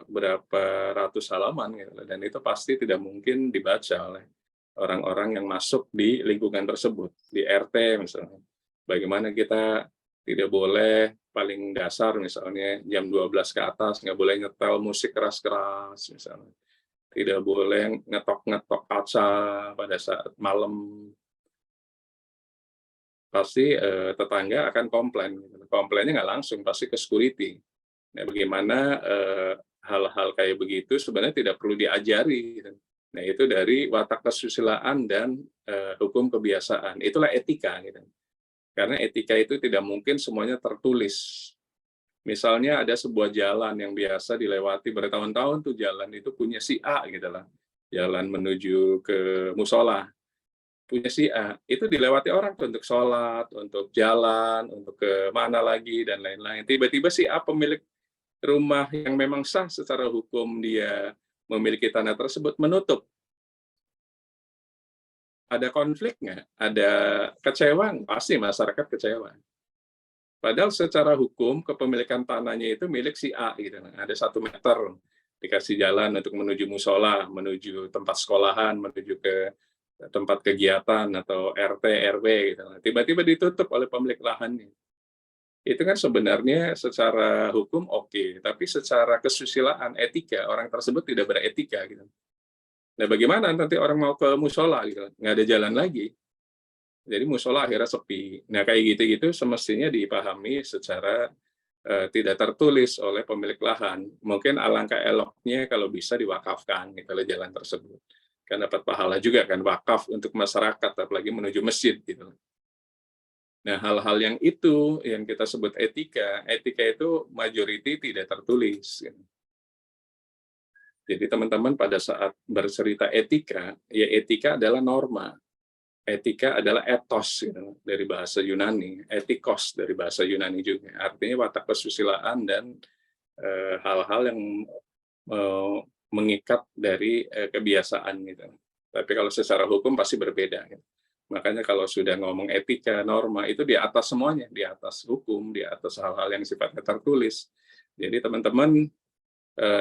berapa ratus halaman gitu, dan itu pasti tidak mungkin dibaca oleh orang-orang yang masuk di lingkungan tersebut, di RT misalnya. Bagaimana kita tidak boleh paling dasar misalnya jam 12 ke atas, nggak boleh nyetel musik keras-keras misalnya. Tidak boleh ngetok-ngetok kaca pada saat malam. Pasti tetangga akan komplain. Komplainnya nggak langsung, pasti ke security. Nah, bagaimana hal-hal kayak begitu sebenarnya tidak perlu diajari. Gitu. Nah, itu dari watak kesusilaan dan hukum kebiasaan. Itulah etika. Gitu. Karena etika itu tidak mungkin semuanya tertulis. Misalnya ada sebuah jalan yang biasa dilewati bertahun-tahun tuh jalan itu punya si A gitu lah. Jalan menuju ke musola punya si A, itu dilewati orang tuh untuk sholat, untuk jalan, untuk ke mana lagi, dan lain-lain. Tiba-tiba si A pemilik rumah yang memang sah secara hukum dia memiliki tanah tersebut menutup. Ada konflik nggak? Ada kecewa? Pasti masyarakat kecewa. Padahal secara hukum kepemilikan tanahnya itu milik si A gitu. Ada 1 meter dikasih jalan untuk menuju musola, menuju tempat sekolahan, menuju ke tempat kegiatan atau RT RW gitu. Tiba-tiba ditutup oleh pemilik lahannya. Itu kan sebenarnya secara hukum oke, tapi secara kesusilaan etika orang tersebut tidak beretika gitu. Nah, bagaimana nanti orang mau ke musola gitu, nggak ada jalan lagi. Jadi musola akhirnya sepi. Nah, kayak gitu-gitu semestinya dipahami secara tidak tertulis oleh pemilik lahan. Mungkin alangkah eloknya kalau bisa diwakafkan gitu jalan tersebut. Kan dapat pahala juga kan wakaf untuk masyarakat, apalagi menuju masjid gitu. Nah, hal-hal yang itu yang kita sebut etika. Etika itu majority tidak tertulis. Gitu. Jadi teman-teman pada saat bercerita etika, ya etika adalah norma. Etika adalah ethos gitu, dari bahasa Yunani, etikos dari bahasa Yunani juga. Artinya watak kesusilaan dan hal-hal yang mengikat dari kebiasaan gitu. Tapi kalau secara hukum pasti berbeda. Gitu. Makanya kalau sudah ngomong etika, norma itu di atas semuanya, di atas hukum, di atas hal-hal yang sifatnya tertulis. Jadi teman-teman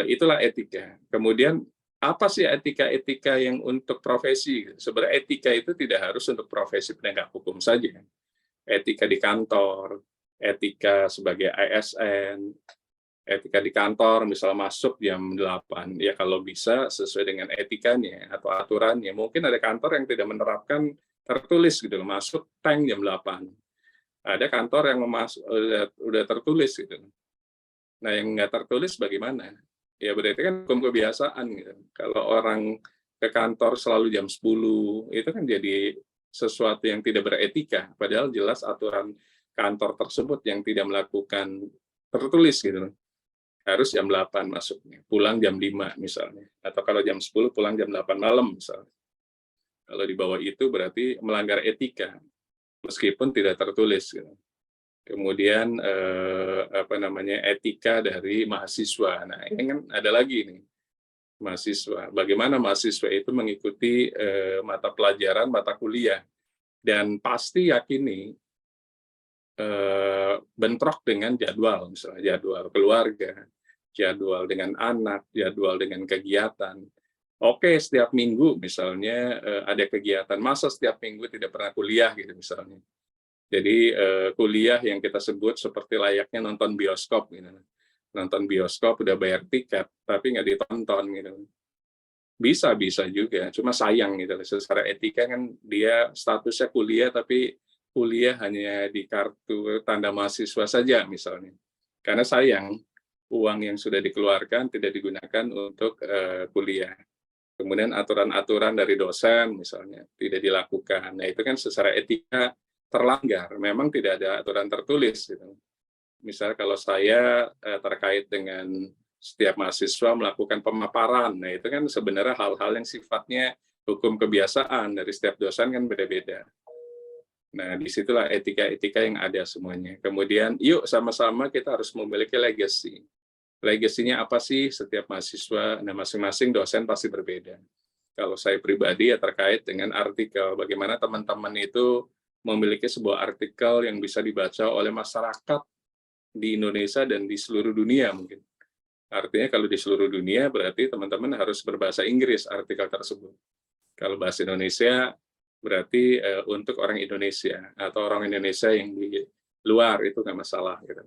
itulah etika. Kemudian apa sih etika-etika yang untuk profesi? Sebenarnya etika itu tidak harus untuk profesi penegak hukum saja. Etika di kantor, etika sebagai ASN, etika di kantor, misalnya masuk jam 8, ya kalau bisa sesuai dengan etikanya atau aturannya. Mungkin ada kantor yang tidak menerapkan tertulis gitu, masuk tank jam 8. Ada kantor yang udah tertulis gitu. Nah, yang nggak tertulis bagaimana? Ya berarti kan hukum kebiasaan gitu. Kalau orang ke kantor selalu jam 10, itu kan jadi sesuatu yang tidak beretika. Padahal jelas aturan kantor tersebut yang tidak melakukan tertulis gitu. Harus jam 8 masuknya, pulang jam 5 misalnya. Atau kalau jam 10 pulang jam 8 malam misalnya. Kalau di bawah itu berarti melanggar etika, meskipun tidak tertulis. Gitu. kemudian apa namanya etika dari mahasiswa. Nah, ini kan ada lagi nih mahasiswa. Bagaimana mahasiswa itu mengikuti mata pelajaran, mata kuliah, dan pasti yakini bentrok dengan jadwal, misalnya jadwal keluarga, jadwal dengan anak, jadwal dengan kegiatan. Oke, setiap minggu misalnya ada kegiatan, masa setiap minggu tidak pernah kuliah gitu misalnya. Jadi kuliah yang kita sebut seperti layaknya nonton bioskop gitu. Nonton bioskop udah bayar tiket tapi nggak ditonton gitu. Bisa juga, cuma sayang gitu. Secara etika kan dia statusnya kuliah tapi kuliah hanya di kartu tanda mahasiswa saja misalnya. Karena sayang uang yang sudah dikeluarkan tidak digunakan untuk kuliah. Kemudian aturan-aturan dari dosen misalnya tidak dilakukan. Nah, itu kan secara etika terlanggar. Memang tidak ada aturan tertulis gitu. Misal kalau saya terkait dengan setiap mahasiswa melakukan pemaparan, nah itu kan sebenarnya hal-hal yang sifatnya hukum kebiasaan dari setiap dosen kan beda-beda. Nah, disitulah etika-etika yang ada semuanya. Kemudian, yuk sama-sama kita harus memiliki legacy. Legasinya apa sih setiap mahasiswa? Nah, masing-masing dosen pasti berbeda. Kalau saya pribadi ya terkait dengan artikel, bagaimana teman-teman itu memiliki sebuah artikel yang bisa dibaca oleh masyarakat di Indonesia dan di seluruh dunia mungkin. Artinya kalau di seluruh dunia berarti teman-teman harus berbahasa Inggris artikel tersebut. Kalau bahasa Indonesia berarti untuk orang Indonesia atau orang Indonesia yang di luar itu nggak masalah gitu.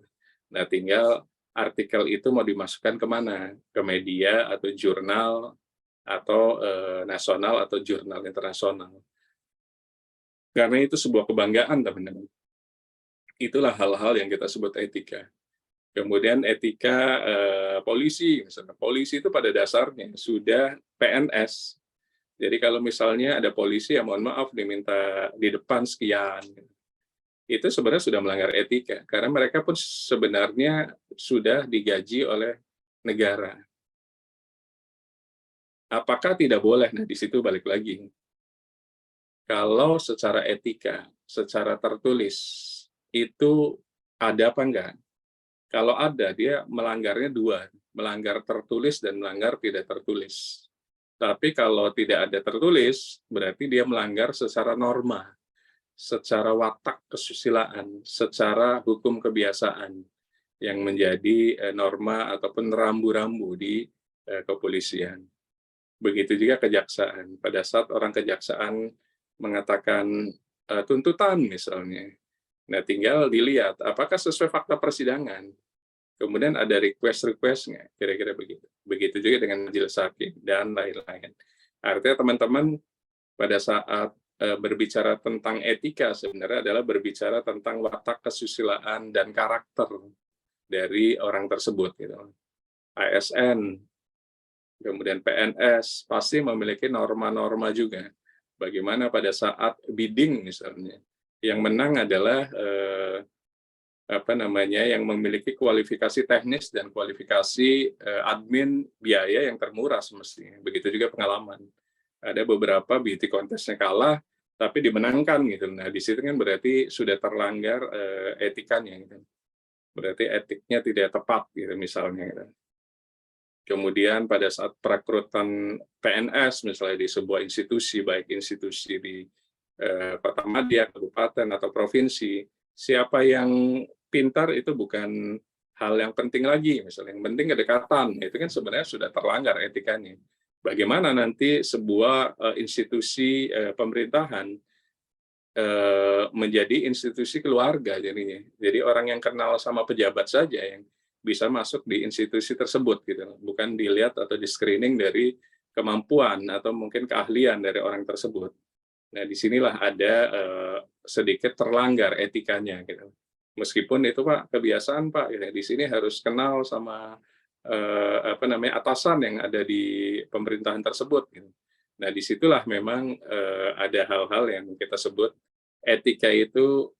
Nah, tinggal artikel itu mau dimasukkan kemana? Ke media atau jurnal atau nasional atau jurnal internasional. Karena itu sebuah kebanggaan teman-teman. Itulah hal-hal yang kita sebut etika. Kemudian etika polisi, misalnya polisi itu pada dasarnya sudah PNS. Jadi kalau misalnya ada polisi, ya mohon maaf diminta di depan sekian, itu sebenarnya sudah melanggar etika, karena mereka pun sebenarnya sudah digaji oleh negara. Apakah tidak boleh? Nah, di situ balik lagi. Kalau secara etika, secara tertulis, itu ada apa enggak? Kalau ada, dia melanggarnya dua, melanggar tertulis dan melanggar tidak tertulis. Tapi kalau tidak ada tertulis, berarti dia melanggar secara norma, secara watak kesusilaan, secara hukum kebiasaan yang menjadi norma ataupun rambu-rambu di kepolisian. Begitu juga kejaksaan. Pada saat orang kejaksaan mengatakan tuntutan misalnya, nah tinggal dilihat apakah sesuai fakta persidangan. Kemudian ada request-requestnya, kira-kira begitu. Begitu juga dengan majelis hakim dan lain-lain. Artinya teman-teman pada saat berbicara tentang etika sebenarnya adalah berbicara tentang watak kesusilaan dan karakter dari orang tersebut. Gitu. ASN, kemudian PNS pasti memiliki norma-norma juga. Bagaimana pada saat bidding misalnya, yang menang adalah yang memiliki kualifikasi teknis dan kualifikasi admin biaya yang termurah semestinya. Begitu juga pengalaman. Ada beberapa beauty contest-nya kalah, tapi dimenangkan gitu. Nah, di situ kan berarti sudah terlanggar etikanya gitu. Berarti etiknya tidak tepat gitu misalnya. Gitu. Kemudian pada saat perekrutan PNS misalnya di sebuah institusi, baik institusi di kota madya, kabupaten atau provinsi, siapa yang pintar itu bukan hal yang penting lagi, misalnya yang penting kedekatan, itu kan sebenarnya sudah terlanggar etikanya. Bagaimana nanti sebuah institusi pemerintahan menjadi institusi keluarga jadinya. Jadi orang yang kenal sama pejabat saja yang bisa masuk di institusi tersebut gitu, bukan dilihat atau di screening dari kemampuan atau mungkin keahlian dari orang tersebut. Nah, disinilah ada sedikit terlanggar etikanya gitu. Meskipun itu Pak kebiasaan Pak, ya, di sini harus kenal sama atasan yang ada di pemerintahan tersebut. Gitu. Nah, disitulah memang ada hal-hal yang kita sebut etika itu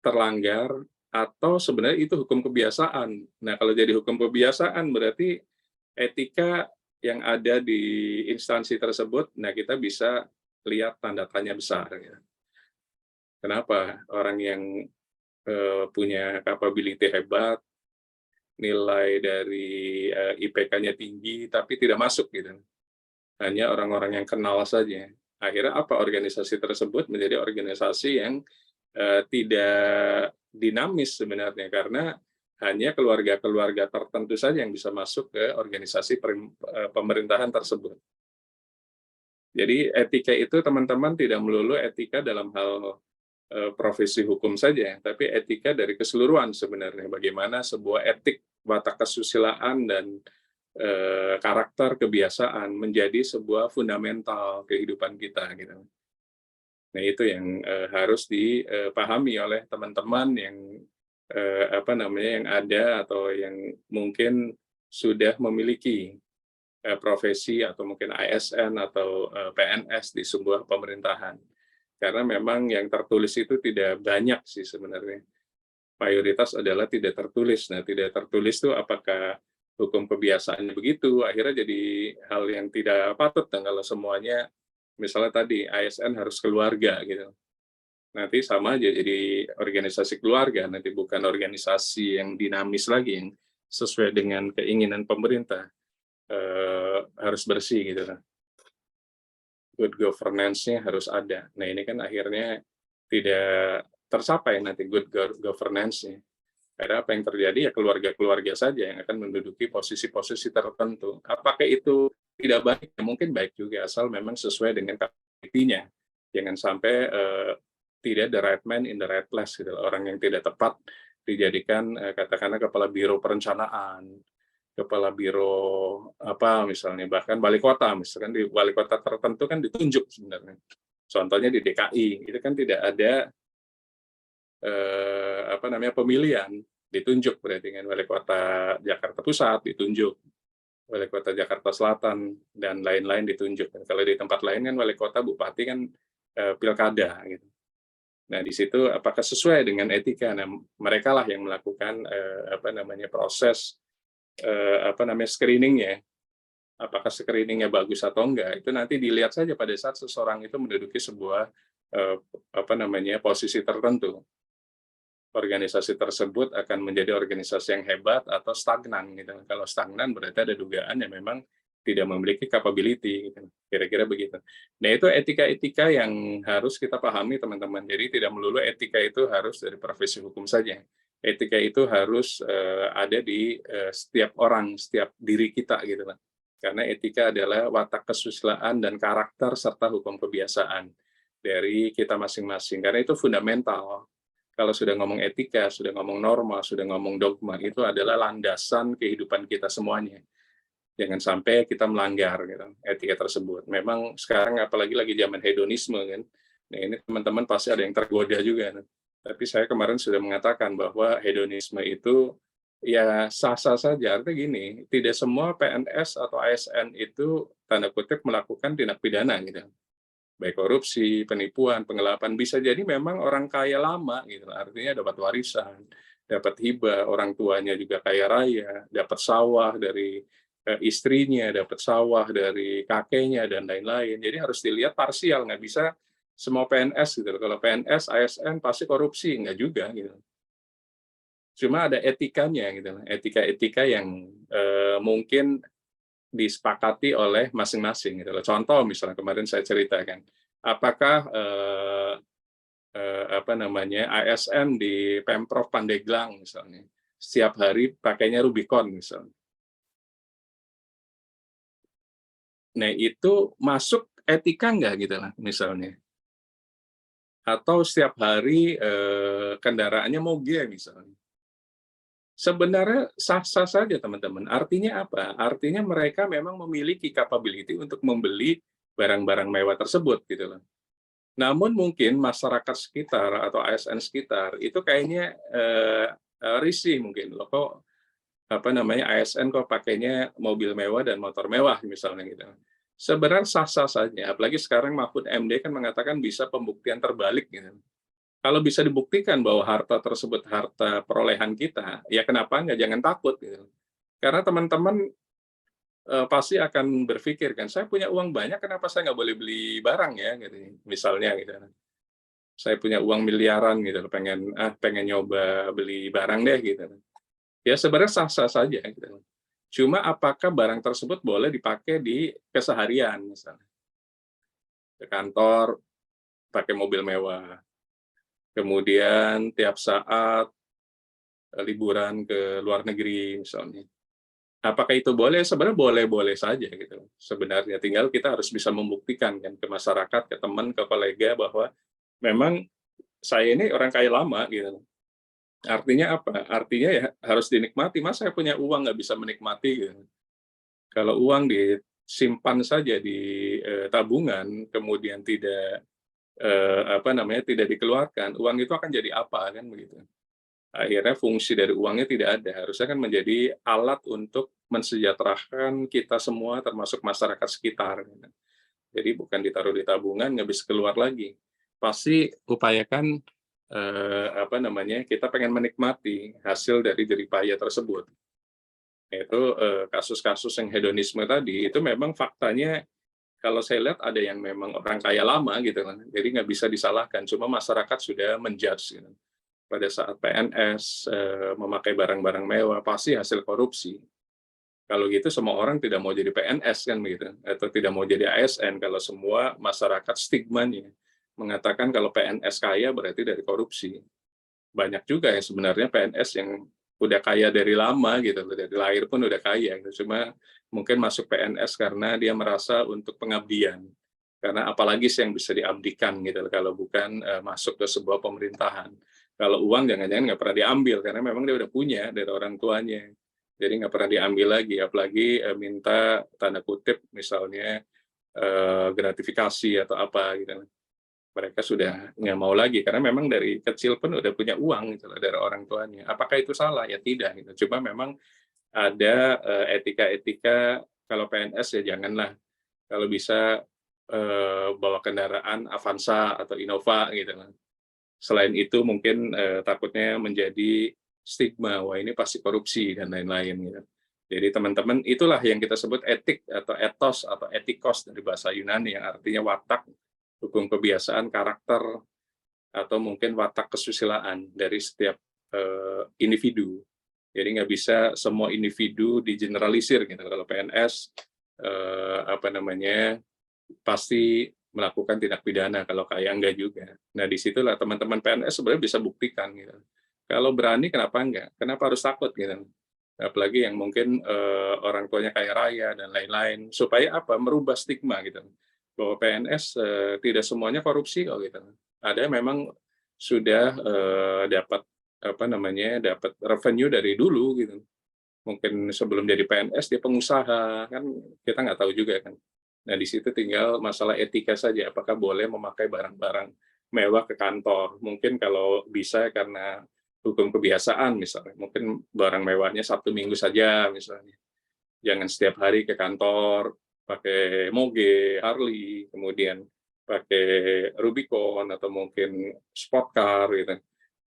terlanggar atau sebenarnya itu hukum kebiasaan. Nah, kalau jadi hukum kebiasaan berarti etika yang ada di instansi tersebut, nah kita bisa lihat tanda tanya besar. Ya. Kenapa orang yang punya capability hebat, nilai dari IPK-nya tinggi, tapi tidak masuk gitu. Hanya orang-orang yang kenal saja. Akhirnya apa? Organisasi tersebut menjadi organisasi yang tidak dinamis sebenarnya, karena hanya keluarga-keluarga tertentu saja yang bisa masuk ke organisasi pemerintahan tersebut. Jadi etika itu teman-teman tidak melulu etika dalam hal profesi hukum saja, tapi etika dari keseluruhan sebenarnya. Bagaimana sebuah etik, watak kesusilaan, dan karakter kebiasaan menjadi sebuah fundamental kehidupan kita gitu. Nah, itu yang harus dipahami oleh teman-teman yang yang ada atau yang mungkin sudah memiliki profesi atau mungkin ASN atau PNS di sebuah pemerintahan. Karena memang yang tertulis itu tidak banyak sih sebenarnya. Mayoritas adalah tidak tertulis. Nah, tidak tertulis itu apakah hukum kebiasaannya begitu, akhirnya jadi hal yang tidak patut. Dan kalau semuanya, misalnya tadi ASN harus keluarga gitu, nanti sama aja jadi organisasi keluarga, nanti bukan organisasi yang dinamis lagi, yang sesuai dengan keinginan pemerintah. Harus bersih gitu kan. Good governance-nya harus ada. Nah, ini kan akhirnya tidak tercapai nanti good governance-nya. Karena apa yang terjadi ya keluarga-keluarga saja yang akan menduduki posisi-posisi tertentu. Apakah itu tidak baik? Ya, mungkin baik juga, asal memang sesuai dengan kapabilitasnya. Jangan sampai tidak the right man in the right place gitu. Orang yang tidak tepat dijadikan katakanlah kepala biro perencanaan, kepala biro apa misalnya, bahkan wali kota, misalkan di wali kota tertentu kan ditunjuk sebenarnya. Contohnya di DKI, itu kan tidak ada pemilihan, ditunjuk, berarti kan wali kota Jakarta Pusat ditunjuk, wali kota Jakarta Selatan dan lain-lain ditunjuk. Dan kalau di tempat lain kan wali kota, bupati kan pilkada gitu. Nah, di situ apakah sesuai dengan etika? Nah, mereka lah yang melakukan proses screening-nya. Apakah screening-nya bagus atau enggak, itu nanti dilihat saja pada saat seseorang itu menduduki sebuah posisi tertentu. Organisasi tersebut akan menjadi organisasi yang hebat atau stagnan gitu. Kalau stagnan berarti ada dugaan yang memang tidak memiliki capability gitu. Kira-kira begitu. Nah, itu etika-etika yang harus kita pahami teman-teman. Jadi tidak melulu etika itu harus dari profesi hukum saja. Etika itu harus ada di setiap orang, setiap diri kita gitu kan. Karena etika adalah watak kesusilaan dan karakter serta hukum kebiasaan dari kita masing-masing. Karena itu fundamental. Kalau sudah ngomong etika, sudah ngomong norma, sudah ngomong dogma, itu adalah landasan kehidupan kita semuanya. Jangan sampai kita melanggar gitu, etika tersebut. Memang sekarang apalagi lagi zaman hedonisme kan. Nah, ini teman-teman pasti ada yang tergoda juga. Tapi saya kemarin sudah mengatakan bahwa hedonisme itu ya sah-sah saja. Artinya gini, tidak semua PNS atau ASN itu tanda kutip melakukan tindak pidana gitu. Baik korupsi, penipuan, penggelapan, bisa jadi memang orang kaya lama gitu. Artinya dapat warisan, dapat hibah, orang tuanya juga kaya raya, dapat sawah dari istrinya, dapat sawah dari kakeknya dan lain-lain. Jadi harus dilihat parsial, nggak bisa semua PNS gitu. Kalau PNS, ASN pasti korupsi, nggak juga gitu. Cuma ada etikanya gitu, etika-etika yang mungkin disepakati oleh masing-masing gitu. Contoh misalnya kemarin saya ceritakan, apakah ASN di Pemprov Pandeglang misalnya setiap hari pakainya Rubicon misalnya. Nah, itu masuk etika nggak gitu lah misalnya. Atau setiap hari kendaraannya moge misalnya. Sebenarnya sah-sah saja teman-teman. Artinya apa? Artinya mereka memang memiliki capability untuk membeli barang-barang mewah tersebut gitu loh. Namun mungkin masyarakat sekitar atau ASN sekitar itu kayaknya risih mungkin loh, kok ASN kok pakainya mobil mewah dan motor mewah misalnya gitu. Sebenarnya sah-sah saja. Apalagi sekarang Mahfud MD kan mengatakan bisa pembuktian terbalik gitu. Kalau bisa dibuktikan bahwa harta tersebut harta perolehan kita, ya kenapa enggak, jangan takut gitu. Karena teman-teman pasti akan berpikir kan, saya punya uang banyak, kenapa saya nggak boleh beli barang ya, gitu, misalnya gitu. saya punya uang miliaran gitu, pengen nyoba beli barang deh gitu. Ya sebenarnya sah-sah saja gitu. Cuma apakah barang tersebut boleh dipakai di keseharian misalnya. Ke kantor pakai mobil mewah. Kemudian tiap saat liburan ke luar negeri misalnya. Apakah itu boleh? Sebenarnya boleh-boleh saja gitu. Sebenarnya tinggal kita harus bisa membuktikan kan ke masyarakat, ke teman, ke kolega bahwa memang saya ini orang kaya lama gitu. Artinya apa? Artinya ya harus dinikmati. Mas saya punya uang nggak bisa menikmati gitu. Kalau uang disimpan saja di tabungan, kemudian tidak tidak dikeluarkan, uang itu akan jadi apa kan begitu. Akhirnya fungsi dari uangnya tidak ada. Harusnya kan menjadi alat untuk mensejahterakan kita semua termasuk masyarakat sekitar. Jadi bukan ditaruh di tabungan nggak bisa keluar lagi. Pasti upayakan kita pengen menikmati hasil dari jeripaya tersebut. Itu kasus-kasus yang hedonisme tadi itu memang faktanya kalau saya lihat ada yang memang orang kaya lama gitu kan. Jadi nggak bisa disalahkan. Cuma masyarakat sudah menjudge gitu. Pada saat PNS memakai barang-barang mewah pasti hasil korupsi. Kalau gitu semua orang tidak mau jadi PNS kan begitu, atau tidak mau jadi ASN kalau semua masyarakat stigmanya mengatakan kalau PNS kaya berarti dari korupsi. Banyak juga yang sebenarnya PNS yang udah kaya dari lama gitu, dari lahir pun udah kaya. Gitu. Cuma mungkin masuk PNS karena dia merasa untuk pengabdian. Karena apalagi sih yang bisa diabdikan gitu kalau bukan masuk ke sebuah pemerintahan. Kalau uang jangan-jangan nggak pernah diambil karena memang dia udah punya dari orang tuanya. Jadi nggak pernah diambil lagi, apalagi minta tanda kutip misalnya gratifikasi atau apa gitu. Mereka sudah nggak mau lagi karena memang dari kecil pun udah punya uang gitu dari orang tuanya. Apakah itu salah? Ya tidak gitu. Cuma memang ada etika-etika kalau PNS ya janganlah kalau bisa bawa kendaraan Avanza atau Innova gitu kan. Selain itu mungkin takutnya menjadi stigma, wah ini pasti korupsi dan lain-lain gitu. Jadi teman-teman itulah yang kita sebut etik atau etos atau etikos dari bahasa Yunani yang artinya watak, hukum kebiasaan, karakter, atau mungkin watak kesusilaan dari setiap individu. Jadi nggak bisa semua individu digeneralisir gitu. Kalau PNS pasti melakukan tindak pidana, kalau kaya enggak juga. Nah, disitulah teman-teman PNS sebenarnya bisa buktikan gitu. Kalau berani kenapa enggak? Kenapa harus takut gitu? Apalagi yang mungkin orang tuanya kaya raya dan lain-lain, supaya apa? Merubah stigma gitu. Bahwa PNS tidak semuanya korupsi kok gitu. Ada memang sudah dapat dapat revenue dari dulu gitu. Mungkin sebelum jadi PNS dia pengusaha, kan kita nggak tahu juga kan. Nah, di situ tinggal masalah etika saja, apakah boleh memakai barang-barang mewah ke kantor. Mungkin kalau bisa karena hukum kebiasaan misalnya, mungkin barang mewahnya Sabtu Minggu saja misalnya. Jangan setiap hari ke kantor pakai Moge, Harley, kemudian pakai Rubicon atau mungkin sport car gitu.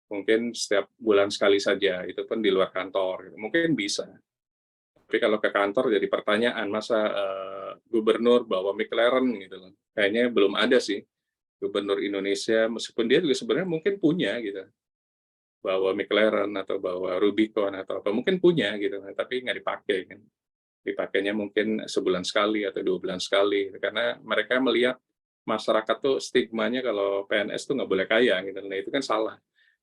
Mungkin setiap bulan sekali saja, itu pun di luar kantor. Mungkin bisa. Tapi kalau ke kantor jadi pertanyaan, masa gubernur bawa McLaren gitu loh. Kayaknya belum ada sih gubernur Indonesia, meskipun dia juga sebenarnya mungkin punya gitu. Bawa McLaren atau bawa Rubicon atau apa, mungkin punya gitu, tapi nggak dipakai kan. Dipakainya mungkin sebulan sekali atau 2 bulan sekali, karena mereka melihat masyarakat tuh stigmanya kalau PNS tuh nggak boleh kaya gitu. Nah itu kan salah.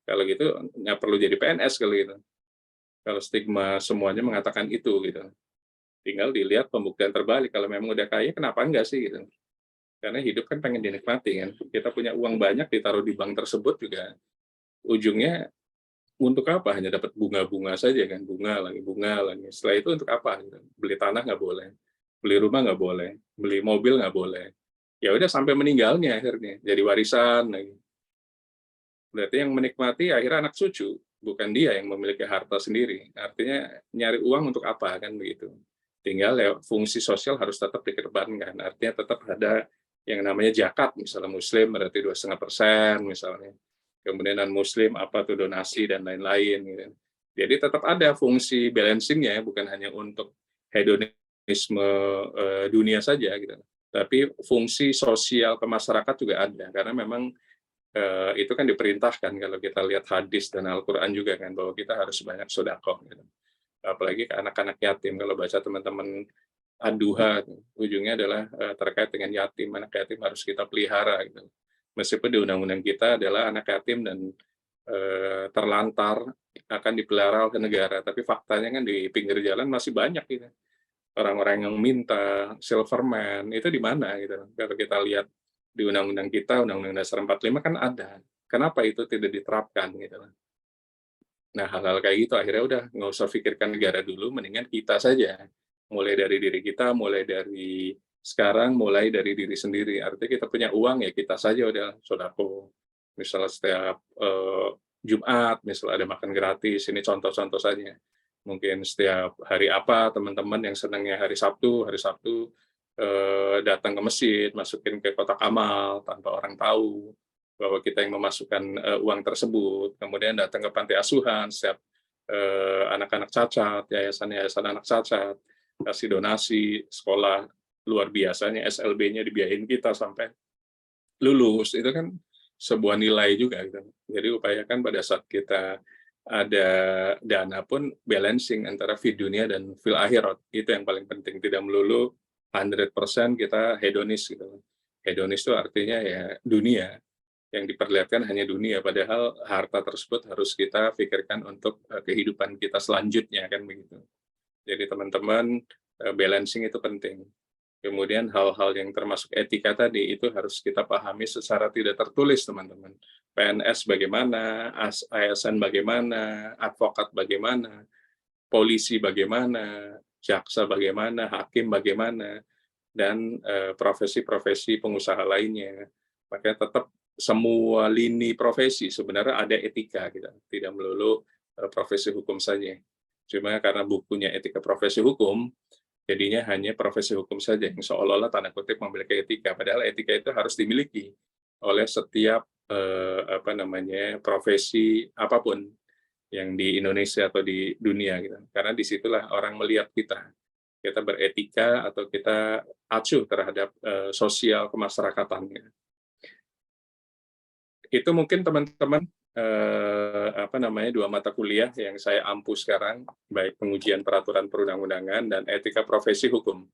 Kalau gitu nggak perlu jadi PNS kalau gitu. Kalau stigma semuanya mengatakan itu gitu. Tinggal dilihat pembuktian terbalik. Kalau memang udah kaya, kenapa enggak sih gitu? Karena hidup kan pengen dinikmati kan. Kita punya uang banyak ditaruh di bank tersebut juga ujungnya untuk apa? Hanya dapat bunga-bunga saja kan, bunga lagi. Setelah itu untuk apa? Gitu. Beli tanah nggak boleh, beli rumah nggak boleh, beli mobil nggak boleh. Ya udah sampai meninggalnya akhirnya jadi warisan lagi. Berarti yang menikmati akhirnya anak cucu, bukan dia yang memiliki harta sendiri. Artinya nyari uang untuk apa kan begitu. Tinggal ya fungsi sosial harus tetap dikedepankan. Artinya tetap ada yang namanya zakat, misalnya Muslim berarti 2,5% misalnya. Kemudian non Muslim apa tuh donasi dan lain-lain. Gitu. Jadi tetap ada fungsi balancingnya, bukan hanya untuk hedonisme dunia saja gitu. Tapi fungsi sosial ke masyarakat juga ada, karena memang itu kan diperintahkan kalau kita lihat hadis dan Al-Quran juga kan, bahwa kita harus banyak sedekah gitu. Apalagi ke anak-anak yatim. Kalau baca teman-teman Ad-Duha, ujungnya adalah terkait dengan yatim. Anak yatim harus kita pelihara gitu. Meskipun di undang-undang kita adalah anak yatim dan terlantar akan dipelihara oleh negara, tapi faktanya kan di pinggir jalan masih banyak gitu. Orang-orang yang minta, silverman, itu di mana gitu. Kalau kita lihat di undang-undang kita, Undang-Undang Dasar 45 kan ada. Kenapa itu tidak diterapkan gitu. Nah, hal-hal kayak gitu akhirnya udah nggak usah pikirkan negara dulu, mendingan kita saja. Mulai dari diri kita, mulai dari sekarang, mulai dari diri sendiri. Artinya kita punya uang ya kita saja udah sodako. Misalnya setiap Jumat, misalnya ada makan gratis, ini contoh-contoh saja. Mungkin setiap hari apa teman-teman yang senangnya hari Sabtu datang ke masjid, masukin ke kotak amal tanpa orang tahu bahwa kita yang memasukkan uang tersebut, kemudian datang ke panti asuhan setiap anak-anak cacat, yayasan-yayasan anak cacat, kasih donasi, sekolah luar biasanya SLB-nya dibiayain kita sampai lulus, itu kan sebuah nilai juga gitu. Jadi upayakan pada saat kita ada dana pun balancing antara fil dunia dan fil akhirat, itu yang paling penting, tidak melulu 100% kita hedonis gitu. Hedonis itu artinya ya dunia, yang diperlihatkan hanya dunia, padahal harta tersebut harus kita pikirkan untuk kehidupan kita selanjutnya kan begitu. Jadi teman-teman, balancing itu penting. Kemudian hal-hal yang termasuk etika tadi itu harus kita pahami secara tidak tertulis teman-teman. PNS bagaimana, ASN bagaimana, advokat bagaimana, polisi bagaimana, jaksa bagaimana, hakim bagaimana, dan profesi-profesi pengusaha lainnya. Makanya tetap semua lini profesi sebenarnya ada etika, gitu. Tidak melulu profesi hukum saja. Cuma karena bukunya etika profesi hukum, jadinya hanya profesi hukum saja yang seolah-olah tanda kutip memiliki etika. Padahal etika itu harus dimiliki oleh setiap profesi apapun yang di Indonesia atau di dunia, gitu. Karena disitulah orang melihat kita beretika atau kita acuh terhadap sosial kemasyarakatan. Gitu. Itu mungkin teman-teman dua mata kuliah yang saya ampu sekarang, baik pengujian peraturan perundang-undangan dan etika profesi hukum.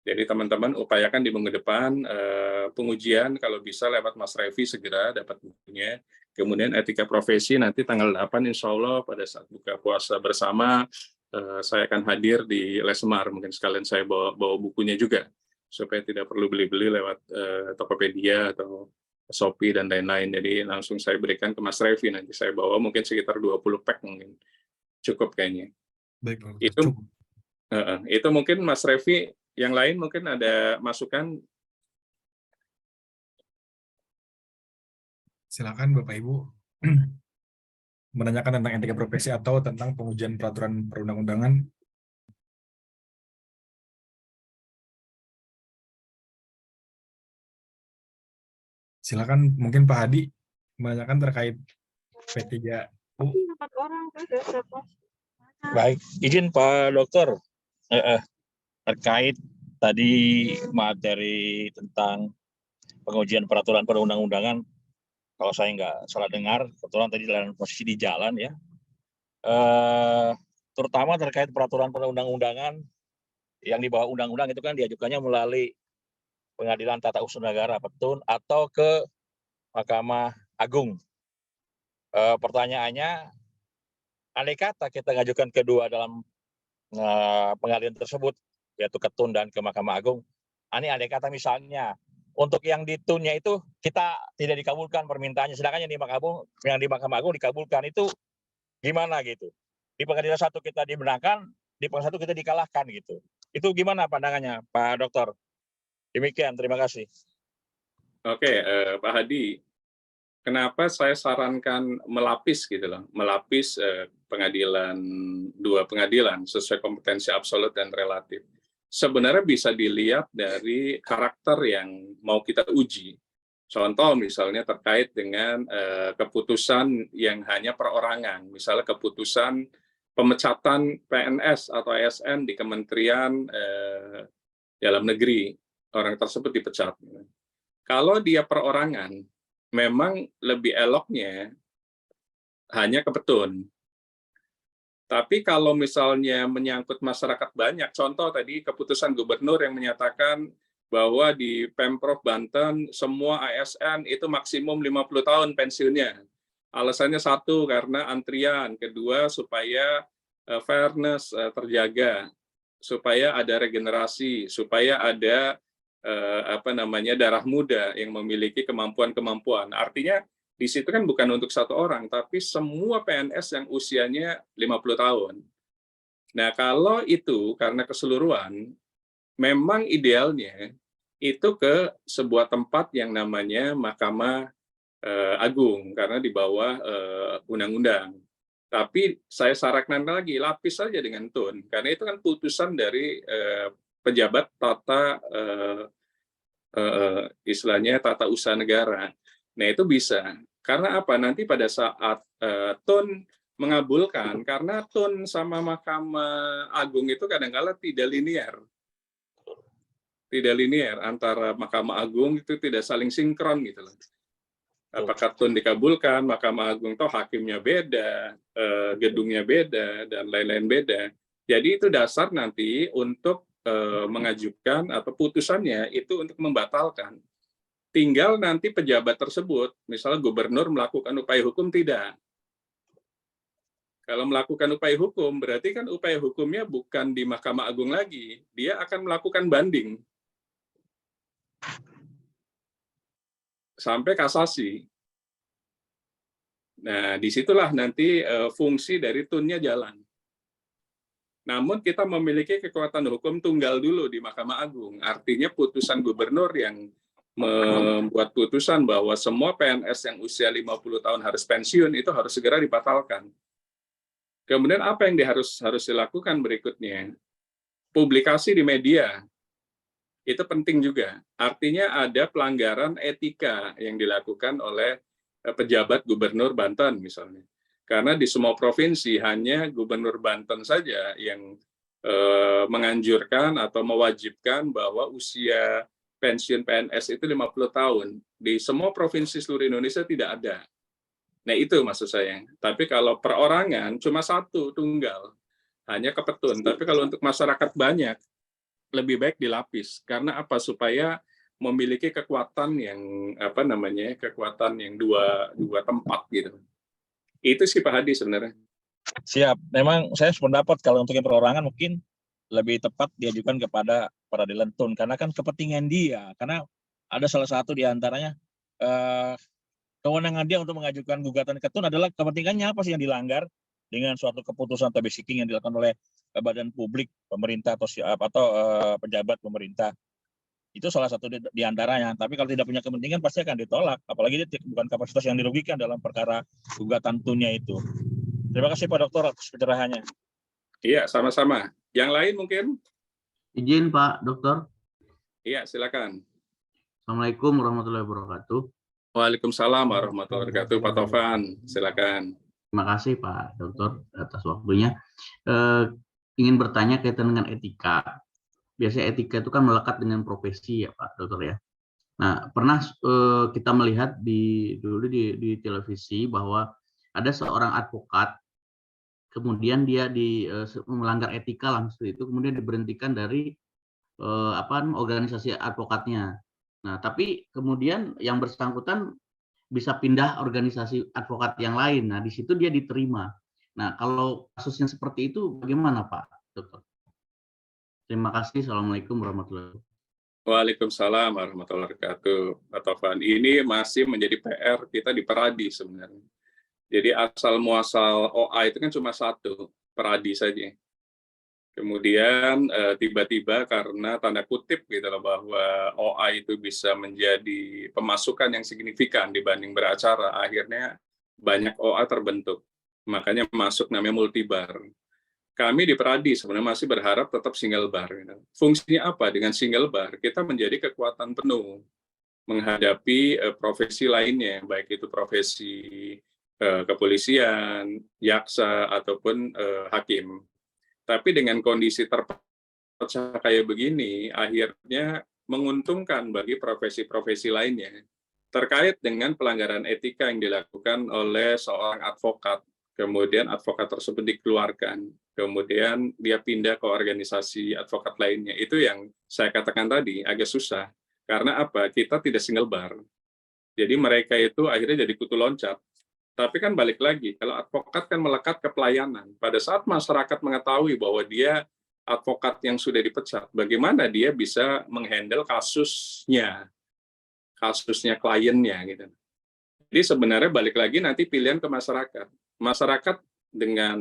Jadi teman-teman upayakan di minggu depan pengujian kalau bisa lewat Mas Revi segera dapat bukunya. Kemudian etika profesi nanti tanggal 8 insya Allah pada saat buka puasa bersama saya akan hadir di Lesemar. Mungkin sekalian saya bawa bukunya juga supaya tidak perlu beli-beli lewat Tokopedia atau Shopee dan lain-lain. Jadi langsung saya berikan ke Mas Revi, nanti saya bawa mungkin sekitar 20 pack mungkin. Cukup kayaknya. Baik, itu mungkin Mas Revi, yang lain mungkin ada masukan. Silakan Bapak Ibu menanyakan tentang etika profesi atau tentang pengujian peraturan perundang-undangan. Silakan mungkin Pak Hadi menanyakan terkait P3U. Baik, izin Pak Dokter terkait tadi materi tentang pengujian peraturan perundang-undangan. Kalau saya nggak salah dengar, kebetulan tadi dalam posisi di jalan ya. Terutama terkait peraturan perundang-undangan yang di bawah undang-undang itu kan diajukannya melalui Pengadilan Tata Usaha Negara Petun atau ke Mahkamah Agung. Pertanyaannya, andai kata kita ngajukan kedua dalam pengadilan tersebut, yaitu ke Tun dan ke Mahkamah Agung, andai kata misalnya untuk yang di Tunnya itu kita tidak dikabulkan permintaannya, sedangkan yang di Mahkamah Agung dikabulkan, itu gimana gitu? Di pengadilan satu kita dimenangkan, di pengadilan satu kita dikalahkan gitu. Itu gimana pandangannya Pak Dokter? Demikian, terima kasih. Oke, Pak Hadi, kenapa saya sarankan melapis gitu loh, melapis dua pengadilan sesuai kompetensi absolut dan relatif. Sebenarnya bisa dilihat dari karakter yang mau kita uji. Contoh misalnya terkait dengan keputusan yang hanya perorangan, misalnya keputusan pemecatan PNS atau ASN di Kementerian Dalam Negeri, orang tersebut dipecat. Kalau dia perorangan, memang lebih eloknya hanya ke petun. Tapi kalau misalnya menyangkut masyarakat banyak, contoh tadi keputusan gubernur yang menyatakan bahwa di Pemprov Banten semua ASN itu maksimum 50 tahun pensiunnya. Alasannya satu, karena antrian. Kedua, supaya fairness terjaga, supaya ada regenerasi, supaya ada darah muda yang memiliki kemampuan-kemampuan. Artinya di situ kan bukan untuk satu orang, tapi semua PNS yang usianya 50 tahun. Nah, kalau itu karena keseluruhan, memang idealnya itu ke sebuah tempat yang namanya Mahkamah Agung, karena di bawah undang-undang. Tapi saya sarankan lagi, lapis saja dengan TUN, karena itu kan putusan dari pejabat istilahnya tata usaha negara. Nah, itu bisa. Karena apa? Nanti pada saat TUN mengabulkan, karena TUN sama Mahkamah Agung itu kadang-kala tidak linear. Tidak linear antara Mahkamah Agung itu tidak saling sinkron gitu loh. Apakah TUN dikabulkan, Mahkamah Agung toh hakimnya beda, gedungnya beda, dan lain-lain beda. Jadi itu dasar nanti untuk mengajukan atau putusannya itu untuk membatalkan. Tinggal nanti pejabat tersebut, misalnya gubernur melakukan upaya hukum, tidak. Kalau melakukan upaya hukum, berarti kan upaya hukumnya bukan di Mahkamah Agung lagi. Dia akan melakukan banding. Sampai kasasi. Nah, disitulah nanti fungsi dari TUN-nya jalan. Namun kita memiliki kekuatan hukum tunggal dulu di Mahkamah Agung. Artinya putusan gubernur yang membuat putusan bahwa semua PNS yang usia 50 tahun harus pensiun itu harus segera dibatalkan. Kemudian apa yang harus dilakukan berikutnya? Publikasi di media. Itu penting juga. Artinya ada pelanggaran etika yang dilakukan oleh pejabat gubernur Banten misalnya. Karena di semua provinsi hanya gubernur Banten saja yang menganjurkan atau mewajibkan bahwa usia pensiun PNS itu 50 tahun. Di semua provinsi seluruh Indonesia tidak ada. Nah, itu maksud saya. Tapi kalau perorangan cuma satu, tunggal. Hanya ke petun. Tapi kalau untuk masyarakat banyak, lebih baik dilapis. Karena apa? Supaya memiliki kekuatan yang kekuatan yang dua tempat gitu. Itu sih Pak Hadi sebenarnya. Siap. Memang saya sependapat kalau untuk yang perorangan mungkin lebih tepat diajukan kepada peradilan TUN karena kan kepentingan dia. Karena ada salah satu di antaranya kewenangan dia untuk mengajukan gugatan ke TUN adalah kepentingannya apa sih yang dilanggar dengan suatu keputusan atau basiking yang dilakukan oleh badan publik, pemerintah atau pejabat pemerintah. Itu salah satu di antaranya. Tapi kalau tidak punya kepentingan pasti akan ditolak. Apalagi dia bukan kapasitas yang dirugikan dalam perkara gugatan TUN-nya itu. Terima kasih Pak Dokter atas pencerahannya. Iya, sama-sama. Yang lain mungkin? Izin Pak Dokter. Iya, silakan. Assalamualaikum warahmatullahi wabarakatuh. Waalaikumsalam warahmatullahi wabarakatuh. Pak Tovan, silakan. Terima kasih Pak Dokter atas waktunya. Ingin bertanya kaitan dengan etika. Biasanya etika itu kan melekat dengan profesi ya Pak Dokter ya. Nah, pernah kita melihat dulu di televisi bahwa ada seorang advokat, kemudian dia melanggar etika langsung itu, kemudian diberhentikan dari organisasi advokatnya. Nah, tapi kemudian yang bersangkutan bisa pindah organisasi advokat yang lain. Nah, di situ dia diterima. Nah, kalau kasusnya seperti itu bagaimana Pak Dokter? Terima kasih. Assalamualaikum warahmatullahi wabarakatuh. Waalaikumsalam warahmatullahi wabarakatuh. Pak Tovan, ini masih menjadi PR kita di Peradi sebenarnya. Jadi asal muasal OA itu kan cuma satu, Peradi saja. Kemudian tiba-tiba karena tanda kutip gitu loh bahwa OA itu bisa menjadi pemasukan yang signifikan dibanding beracara, akhirnya banyak OA terbentuk. Makanya masuk namanya multibar. Kami di Peradi sebenarnya masih berharap tetap single bar. Gitu. Fungsinya apa? Dengan single bar kita menjadi kekuatan penuh menghadapi profesi lainnya, baik itu profesi kepolisian, jaksa ataupun hakim. Tapi dengan kondisi terpecah kayak begini, akhirnya menguntungkan bagi profesi-profesi lainnya. terkait dengan pelanggaran etika yang dilakukan oleh seorang advokat. Kemudian advokat tersebut dikeluarkan, kemudian dia pindah ke organisasi advokat lainnya. Itu yang saya katakan tadi, agak susah. Karena apa? Kita tidak single bar. Jadi mereka itu akhirnya jadi kutu loncat. Tapi kan balik lagi, kalau advokat kan melekat ke pelayanan. Pada saat masyarakat mengetahui bahwa dia advokat yang sudah dipecat, bagaimana dia bisa menghandle kasusnya kliennya gitu. Jadi sebenarnya balik lagi nanti pilihan ke masyarakat. Masyarakat dengan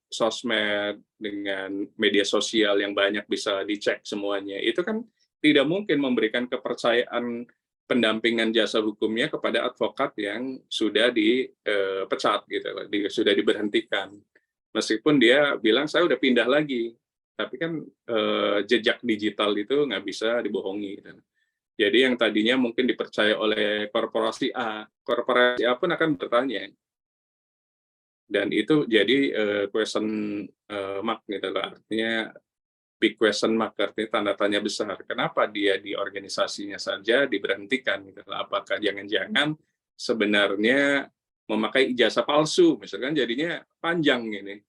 sosmed, dengan media sosial yang banyak bisa dicek semuanya, itu kan tidak mungkin memberikan kepercayaan pendampingan jasa hukumnya kepada advokat yang sudah dipecat gitu, sudah diberhentikan. Meskipun dia bilang saya udah pindah lagi, tapi kan jejak digital itu nggak bisa dibohongi gitu. Jadi yang tadinya mungkin dipercaya oleh korporasi A pun akan bertanya. Dan itu jadi question mark gitu loh. Artinya big question mark, artinya tanda tanya besar. Kenapa dia di organisasinya saja diberhentikan gitu loh. Apakah jangan-jangan sebenarnya memakai ijazah palsu, misalkan jadinya panjang ini.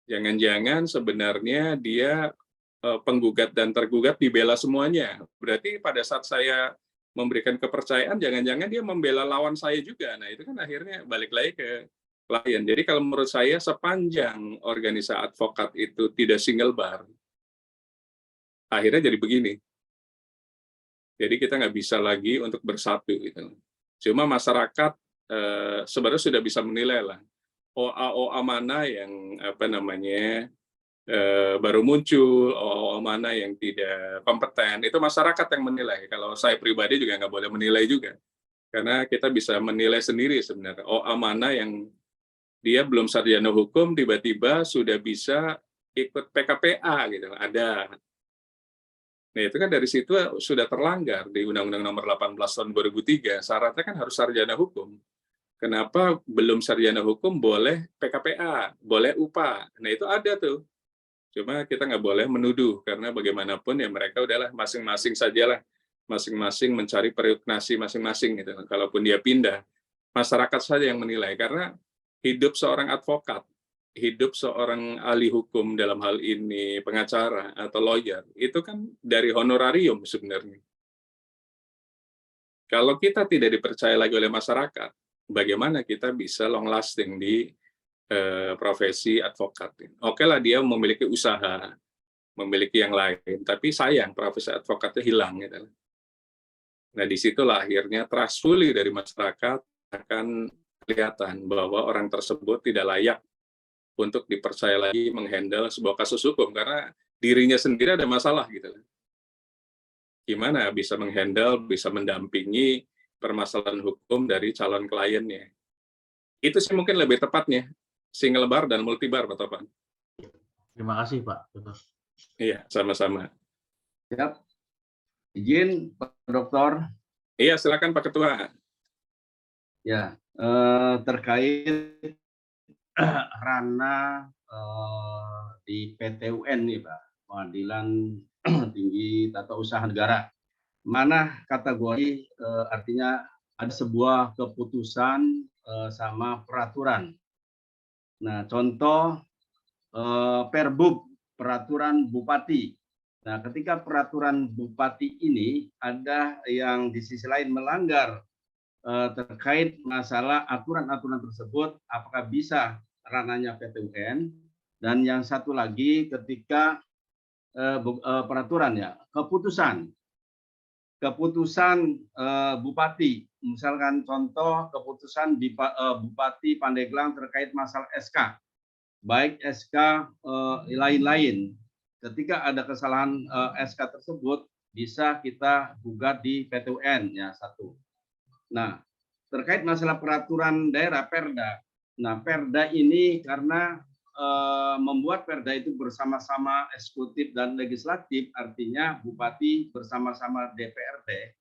Jangan-jangan sebenarnya dia penggugat dan tergugat dibela semuanya. Berarti pada saat saya memberikan kepercayaan, jangan-jangan dia membela lawan saya juga. Nah, itu kan akhirnya balik lagi ke klien. Jadi kalau menurut saya, sepanjang organisasi advokat itu tidak single bar, akhirnya jadi begini. Jadi kita nggak bisa lagi untuk bersatu. Gitu. Cuma masyarakat sebenarnya sudah bisa menilai lah. OA mana yang baru muncul, mana yang tidak kompeten, itu masyarakat yang menilai. Kalau saya pribadi juga nggak boleh menilai juga. Karena kita bisa menilai sendiri sebenarnya. mana yang dia belum sarjana hukum, tiba-tiba sudah bisa ikut PKPA, gitu. Ada. Nah, itu kan dari situ sudah terlanggar di Undang-Undang Nomor 18 Tahun 2003. Syaratnya kan harus sarjana hukum. Kenapa belum sarjana hukum boleh PKPA, boleh UPA? Nah, itu ada tuh. Cuma kita nggak boleh menuduh, karena bagaimanapun ya mereka udahlah masing-masing sajalah, masing-masing mencari periuknasi masing-masing gitu. Kalaupun dia pindah, masyarakat saja yang menilai, karena hidup seorang advokat, hidup seorang ahli hukum dalam hal ini pengacara atau lawyer, itu kan dari honorarium sebenarnya. Kalau kita tidak dipercaya lagi oleh masyarakat, bagaimana kita bisa long lasting di profesi advokat? Oke lah dia memiliki usaha, memiliki yang lain, tapi sayang profesi advokatnya hilang. Gitu. Nah disitulah akhirnya trust fully dari masyarakat akan kelihatan bahwa orang tersebut tidak layak untuk dipercaya lagi menghandle sebuah kasus hukum, karena dirinya sendiri ada masalah. Gitu. Gimana bisa menghandle, bisa mendampingi permasalahan hukum dari calon kliennya. Itu sih mungkin lebih tepatnya. Single bar dan multi bar, Pak Topan. Terima kasih, Pak. Iya, sama-sama. Siap. Izin, Pak Dokter. Iya, silakan Pak Ketua. Ya, terkait ranah di PT-UN nih, Pak, Pengadilan Tinggi Tata Usaha Negara. Mana kategori artinya ada sebuah keputusan sama peraturan. Nah, contoh Perbub, peraturan bupati. Nah, ketika peraturan bupati ini ada yang di sisi lain melanggar terkait masalah aturan-aturan tersebut, apakah bisa ranahnya PT-UN? Dan yang satu lagi ketika peraturan ya, keputusan bupati, misalkan contoh keputusan Bupati Pandeglang terkait masalah SK, baik SK lain-lain. Ketika ada kesalahan SK tersebut, bisa kita gugat di PT-UN ya satu. Nah, terkait masalah peraturan daerah Perda. Nah, Perda ini karena membuat Perda itu bersama-sama eksekutif dan legislatif, artinya bupati bersama-sama DPRD.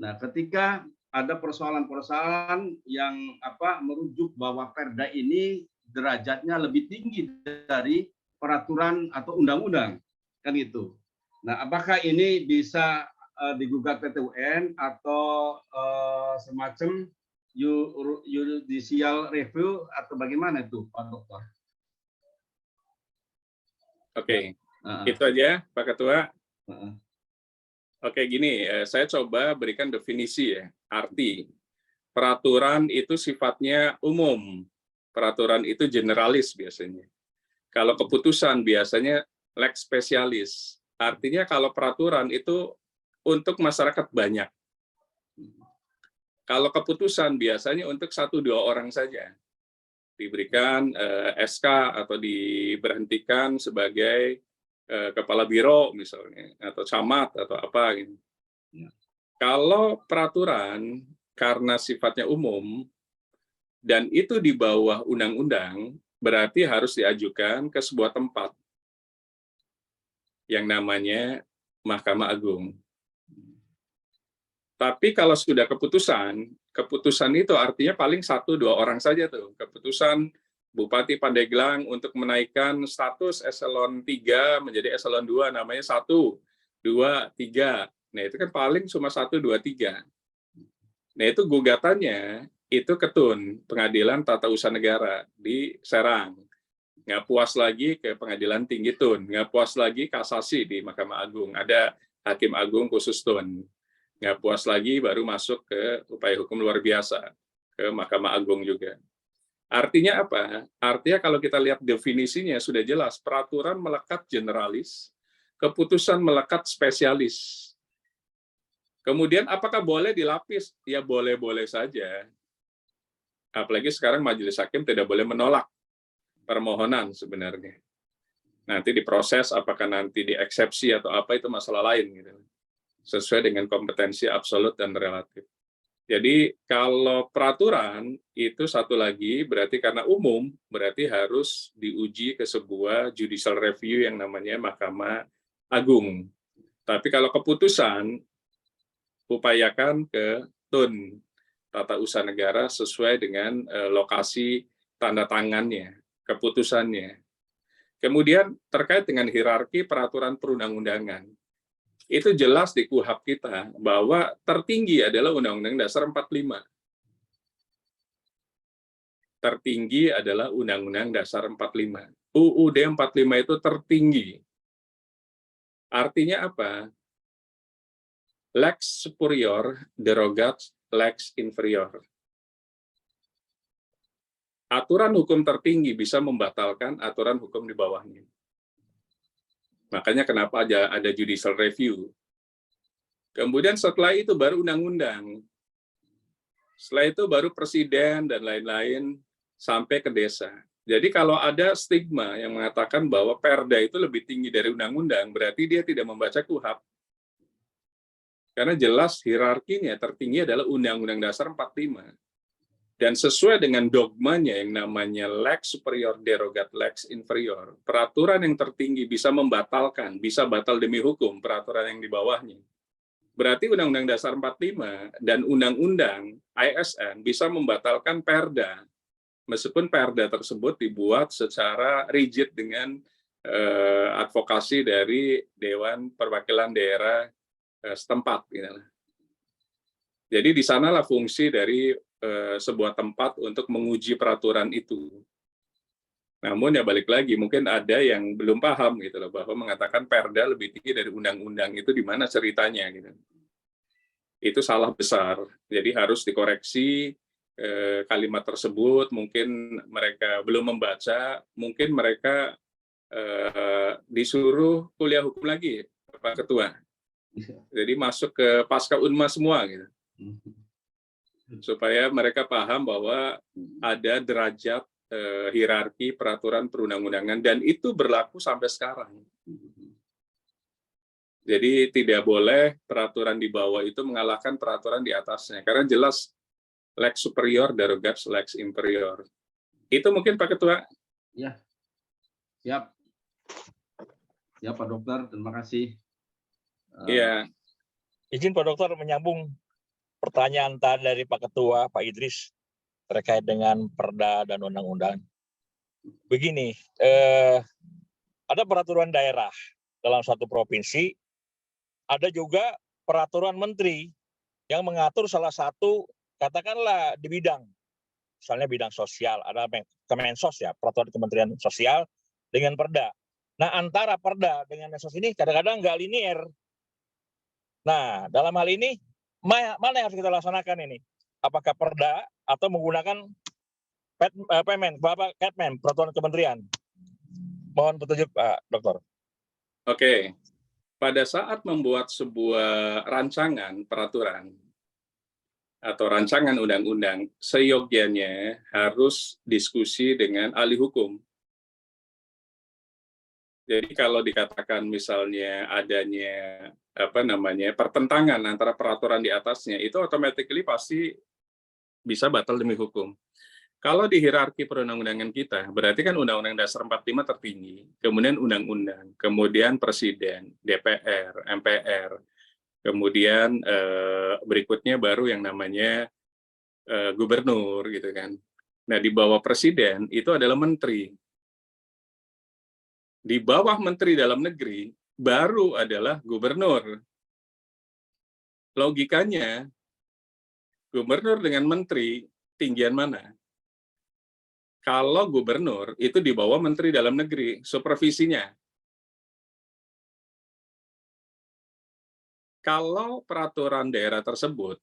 Nah, ketika ada persoalan-persoalan yang merujuk bahwa Perda ini derajatnya lebih tinggi dari peraturan atau undang-undang, kan gitu. Nah, apakah ini bisa digugat PT UN atau semacam judicial review atau bagaimana itu, Pak Dokter? Oke, itu aja Pak Ketua. Heeh. Oke, gini, saya coba berikan definisi ya, arti. Peraturan itu sifatnya umum, peraturan itu generalis biasanya. Kalau keputusan biasanya lex specialis, artinya kalau peraturan itu untuk masyarakat banyak. Kalau keputusan biasanya untuk 1-2 orang saja. Diberikan SK atau diberhentikan sebagai kepala biro misalnya, atau camat atau apa gitu. Kalau peraturan karena sifatnya umum dan itu di bawah undang-undang, berarti harus diajukan ke sebuah tempat yang namanya Mahkamah Agung. Tapi kalau sudah keputusan itu artinya paling 1-2 orang saja tuh. Keputusan Bupati Pandeglang untuk menaikkan status eselon 3 menjadi eselon 2 namanya 1, 2, 3. Nah, itu kan paling cuma 1, 2, 3. Nah, itu gugatannya itu ke TUN, Pengadilan Tata Usaha Negara di Serang. Nggak puas lagi ke Pengadilan Tinggi TUN, nggak puas lagi kasasi di Mahkamah Agung. Ada Hakim Agung khusus TUN. Nggak puas lagi baru masuk ke upaya hukum luar biasa, ke Mahkamah Agung juga. Artinya apa? Artinya kalau kita lihat definisinya sudah jelas, peraturan melekat generalis, keputusan melekat spesialis. Kemudian apakah boleh dilapis? Ya boleh-boleh saja. Apalagi sekarang majelis hakim tidak boleh menolak permohonan sebenarnya. Nanti diproses apakah nanti dieksepsi atau apa itu masalah lain gitu. Sesuai dengan kompetensi absolut dan relatif. Jadi kalau peraturan itu satu lagi berarti karena umum berarti harus diuji ke sebuah judicial review yang namanya Mahkamah Agung. Tapi kalau keputusan upayakan ke TUN, Tata Usaha Negara sesuai dengan lokasi tanda tangannya, keputusannya. Kemudian terkait dengan hierarki peraturan perundang-undangan. Itu jelas di KUHAP kita bahwa tertinggi adalah Undang-Undang Dasar 45. Tertinggi adalah Undang-Undang Dasar 45. UUD 45 itu tertinggi. Artinya apa? Lex superior derogat lex inferior. Aturan hukum tertinggi bisa membatalkan aturan hukum di bawahnya. Makanya kenapa ada judicial review. Kemudian setelah itu baru undang-undang. Setelah itu baru presiden dan lain-lain sampai ke desa. Jadi kalau ada stigma yang mengatakan bahwa perda itu lebih tinggi dari undang-undang, berarti dia tidak membaca KUHAP. Karena jelas hierarkinya tertinggi adalah Undang-Undang Dasar 45. Dan sesuai dengan dogmanya yang namanya lex superior derogat lex inferior, peraturan yang tertinggi bisa membatalkan, bisa batal demi hukum peraturan yang di bawahnya. Berarti Undang-Undang Dasar 45 dan Undang-Undang ASN bisa membatalkan perda, meskipun perda tersebut dibuat secara rigid dengan advokasi dari Dewan Perwakilan Daerah setempat. Gitu. Jadi di sanalah fungsi dari sebuah tempat untuk menguji peraturan itu. Namun ya balik lagi, mungkin ada yang belum paham gitu loh, bahwa mengatakan perda lebih tinggi dari undang-undang itu di mana ceritanya gitu. Itu salah besar. Jadi harus dikoreksi kalimat tersebut. Mungkin mereka belum membaca, mungkin mereka disuruh kuliah hukum lagi, Pak Ketua. Jadi masuk ke pasca Unma semua gitu. Supaya mereka paham bahwa ada derajat hierarki peraturan perundang-undangan dan itu berlaku sampai sekarang. Jadi tidak boleh peraturan di bawah itu mengalahkan peraturan di atasnya karena jelas lex superior derogat lex inferior. Itu mungkin Pak Ketua. Ya. Siap. Ya Pak Dokter, terima kasih. Iya. Izin Pak Dokter menyambung pertanyaan tadi dari Pak Ketua, Pak Idris, terkait dengan perda dan undang-undang. Begini, ada peraturan daerah dalam satu provinsi, ada juga peraturan menteri yang mengatur salah satu, katakanlah di bidang, misalnya bidang sosial, ada Kemensos ya, peraturan Kementerian Sosial dengan Perda. Nah, antara Perda dengan Mensos ini kadang-kadang nggak linear. Nah, dalam hal ini, mana yang harus kita laksanakan ini? Apakah Perda atau menggunakan Kepmen, peraturan kementerian? Mohon petunjuk, Pak Dokter. Oke, pada saat membuat sebuah rancangan peraturan atau rancangan undang-undang, seyogyanya harus diskusi dengan ahli hukum. Jadi kalau dikatakan misalnya adanya pertentangan antara peraturan di atasnya, itu automatically pasti bisa batal demi hukum. Kalau di hierarki perundang-undangan kita, berarti kan Undang-Undang Dasar 45 tertinggi, kemudian undang-undang, kemudian presiden, DPR, MPR, kemudian berikutnya baru yang namanya gubernur gitu kan. Nah, di bawah presiden itu adalah menteri. Di bawah menteri dalam negeri baru adalah gubernur. Logikanya gubernur dengan menteri tinggian mana? Kalau gubernur itu di bawah menteri dalam negeri, supervisinya. Kalau peraturan daerah tersebut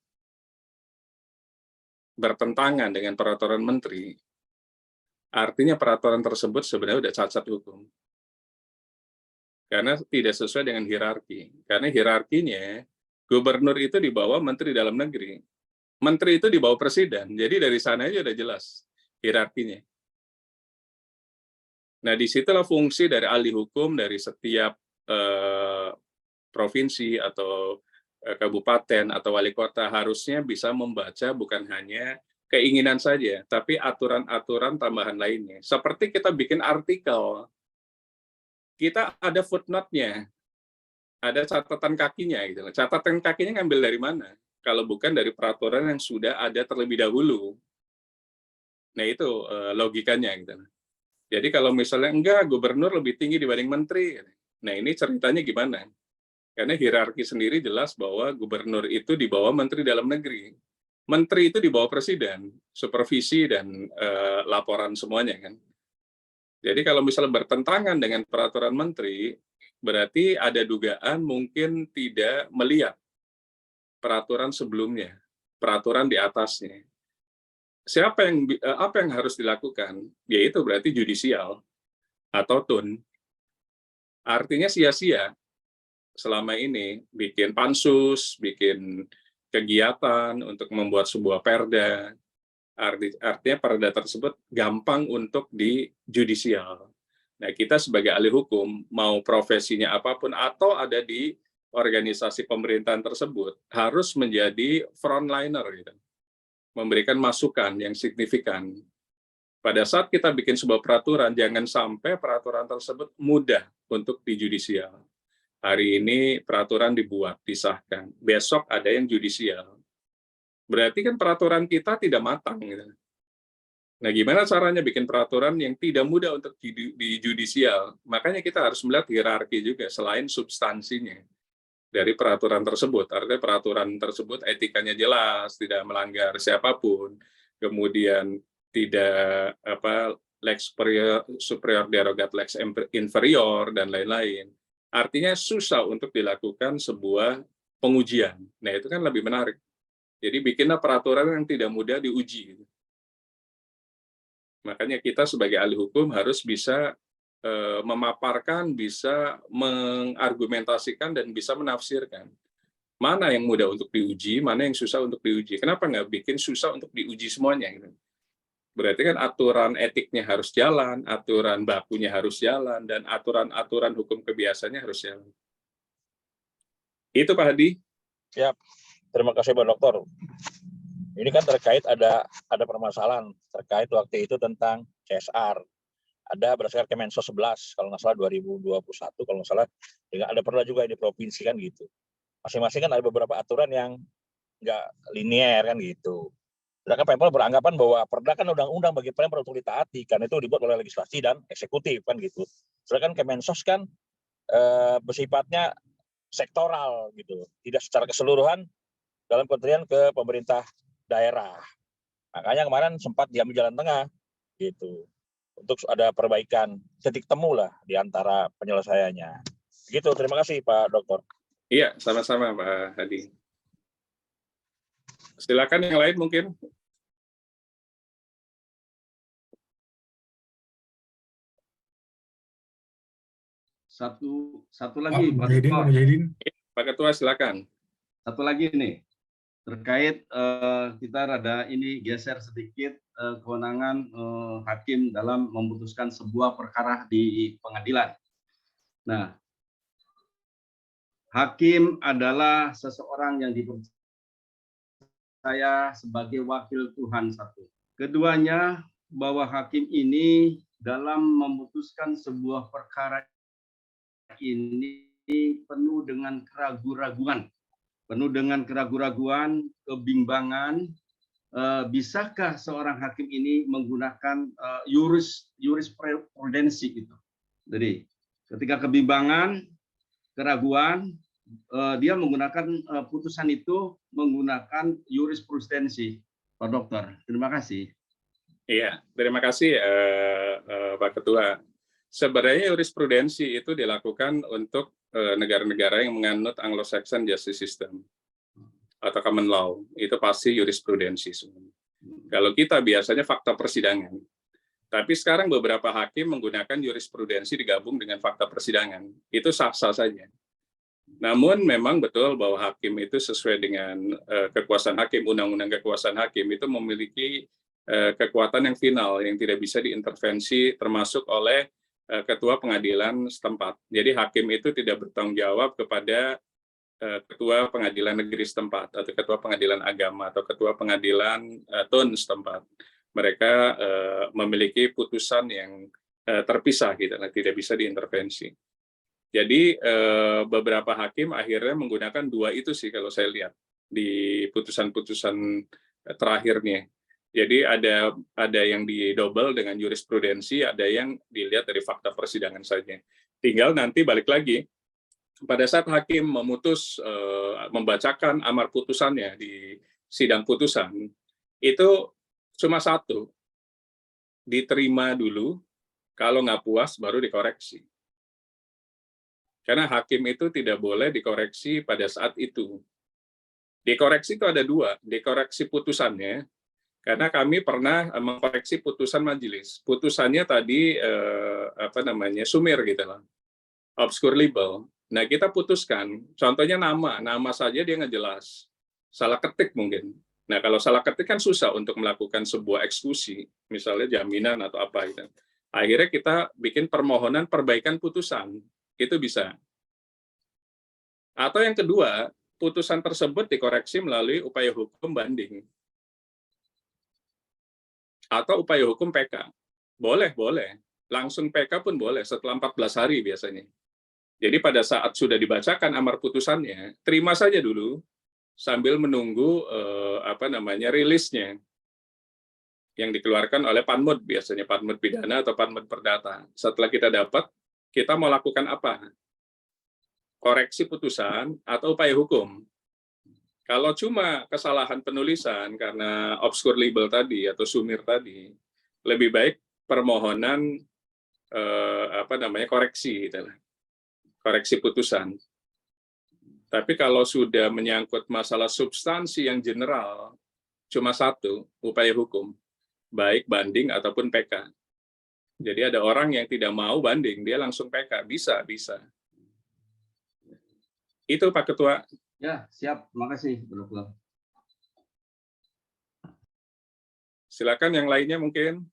bertentangan dengan peraturan menteri, artinya peraturan tersebut sebenarnya sudah cacat hukum. Karena tidak sesuai dengan hierarki. Karena hierarkinya, gubernur itu di bawah menteri dalam negeri. Menteri itu di bawah presiden. Jadi dari sana aja udah jelas hierarkinya. Nah, disitulah fungsi dari ahli hukum dari setiap provinsi atau kabupaten atau wali kota harusnya bisa membaca bukan hanya keinginan saja, tapi aturan-aturan tambahan lainnya. Seperti kita bikin artikel, kita ada footnote-nya, ada catatan kakinya. Gitu. Catatan kakinya ngambil dari mana? Kalau bukan dari peraturan yang sudah ada terlebih dahulu. Nah, itu logikanya. Gitu. Jadi kalau misalnya enggak, gubernur lebih tinggi dibanding menteri. Nah, ini ceritanya gimana? Karena hierarki sendiri jelas bahwa gubernur itu di bawah menteri dalam negeri. Menteri itu di bawah presiden, supervisi dan laporan semuanya kan. Jadi kalau misalnya bertentangan dengan peraturan menteri, berarti ada dugaan mungkin tidak melihat peraturan sebelumnya, peraturan di atasnya. Apa yang harus dilakukan? Yaitu berarti judicial atau TUN. Artinya sia-sia selama ini bikin pansus, bikin kegiatan untuk membuat sebuah perda. Artinya perda tersebut gampang untuk di judicial. Nah, kita sebagai ahli hukum, mau profesinya apapun atau ada di organisasi pemerintahan tersebut, harus menjadi frontliner gitu. Memberikan masukan yang signifikan. Pada saat kita bikin sebuah peraturan, jangan sampai peraturan tersebut mudah untuk di judicial. Hari ini peraturan dibuat, disahkan. Besok ada yang judicial. Berarti kan peraturan kita tidak matang. Gitu. Nah, gimana caranya bikin peraturan yang tidak mudah untuk di judicial? Makanya kita harus melihat hierarki juga, selain substansinya dari peraturan tersebut. Artinya peraturan tersebut etikanya jelas, tidak melanggar siapapun, kemudian tidak lex superior derogat lex inferior dan lain-lain. Artinya susah untuk dilakukan sebuah pengujian. Nah, itu kan lebih menarik. Jadi bikinlah peraturan yang tidak mudah diuji. Makanya kita sebagai ahli hukum harus bisa memaparkan, bisa mengargumentasikan, dan bisa menafsirkan. Mana yang mudah untuk diuji, mana yang susah untuk diuji. Kenapa nggak bikin susah untuk diuji semuanya? Gitu. Berarti kan aturan etiknya harus jalan, aturan bakunya harus jalan, dan aturan-aturan hukum kebiasaannya harus jalan. Itu Pak Hadi. Siap. Terima kasih Pak Dokter. Ini kan terkait ada permasalahan terkait waktu itu tentang CSR. Ada berdasarkan Kemensos 11 kalau nggak salah 2021 kalau nggak salah, ada perda juga di provinsi kan gitu. Masing-masing kan ada beberapa aturan yang nggak linear kan gitu. Sedangkan Pemprov beranggapan bahwa perda kan undang-undang bagi Pemprov untuk ditaati, karena itu dibuat oleh legislasi dan eksekutif kan gitu. Sedangkan Kemensos kan bersifatnya sektoral gitu, tidak secara keseluruhan dalam kementerian ke pemerintah daerah. Makanya kemarin sempat diambil jalan tengah gitu untuk ada perbaikan titik temu lah di antara penyelesaiannya. Gitu, terima kasih Pak Dokter. Iya, sama-sama Pak Hadi. Silakan yang lain mungkin. Satu Pak lagi, Pak Mujahidin, Pak Dokter. Mujahidin. Pak Ketua, silakan. Satu lagi nih, terkait kita rada ini geser sedikit kewenangan hakim dalam memutuskan sebuah perkara di pengadilan. Nah, hakim adalah seseorang yang dipercaya sebagai wakil Tuhan satu. Keduanya, bahwa hakim ini dalam memutuskan sebuah perkara ini penuh dengan keraguan-raguan, kebimbangan. Bisakah seorang hakim ini menggunakan jurisprudensi itu? Jadi, ketika kebimbangan, keraguan, dia menggunakan putusan itu menggunakan jurisprudensi, Pak Dokter. Terima kasih. Iya, terima kasih Pak Ketua. Sebenarnya jurisprudensi itu dilakukan untuk negara-negara yang menganut Anglo-Saxon Justice System atau common law. Itu pasti jurisprudensi. Kalau kita biasanya fakta persidangan. Tapi sekarang beberapa hakim menggunakan jurisprudensi digabung dengan fakta persidangan. Itu sah-sah saja. Namun memang betul bahwa hakim itu sesuai dengan kekuasaan hakim, undang-undang kekuasaan hakim itu memiliki kekuatan yang final yang tidak bisa diintervensi termasuk oleh ketua pengadilan setempat. Jadi hakim itu tidak bertanggung jawab kepada ketua pengadilan negeri setempat atau ketua pengadilan agama atau ketua pengadilan tun setempat. Mereka memiliki putusan yang terpisah gitu, tidak bisa diintervensi. Jadi beberapa hakim akhirnya menggunakan dua itu sih kalau saya lihat di putusan-putusan terakhirnya. Jadi ada yang didouble dengan jurisprudensi, ada yang dilihat dari fakta persidangan saja. Tinggal nanti balik lagi pada saat hakim memutus membacakan amar putusannya di sidang putusan itu cuma satu, diterima dulu, kalau nggak puas baru dikoreksi. Karena hakim itu tidak boleh dikoreksi pada saat itu. Dikoreksi itu ada dua, dikoreksi putusannya. Karena kami pernah mengkoreksi putusan majelis. Putusannya tadi sumir gitu lah, obscure libel. Nah kita putuskan, contohnya nama saja dia nggak jelas, salah ketik mungkin. Nah kalau salah ketik kan susah untuk melakukan sebuah eksekusi, misalnya jaminan atau apa itu. Akhirnya kita bikin permohonan perbaikan putusan, itu bisa. Atau yang kedua, putusan tersebut dikoreksi melalui upaya hukum banding. Atau upaya hukum PK. Boleh. Langsung PK pun boleh, setelah 14 hari biasanya. Jadi pada saat sudah dibacakan amar putusannya, terima saja dulu, sambil menunggu rilisnya yang dikeluarkan oleh Panmud, biasanya Panmud Pidana atau Panmud Perdata. Setelah kita dapat, kita mau lakukan apa? Koreksi putusan atau upaya hukum. Kalau cuma kesalahan penulisan karena obscure libel tadi atau sumir tadi, lebih baik permohonan koreksi gitu lah. Koreksi putusan. Tapi kalau sudah menyangkut masalah substansi yang general, cuma satu, upaya hukum, baik banding ataupun PK. Jadi ada orang yang tidak mau banding, dia langsung PK, bisa. Itu Pak Ketua. Ya, siap. Terima kasih, Dokter. Silakan yang lainnya mungkin.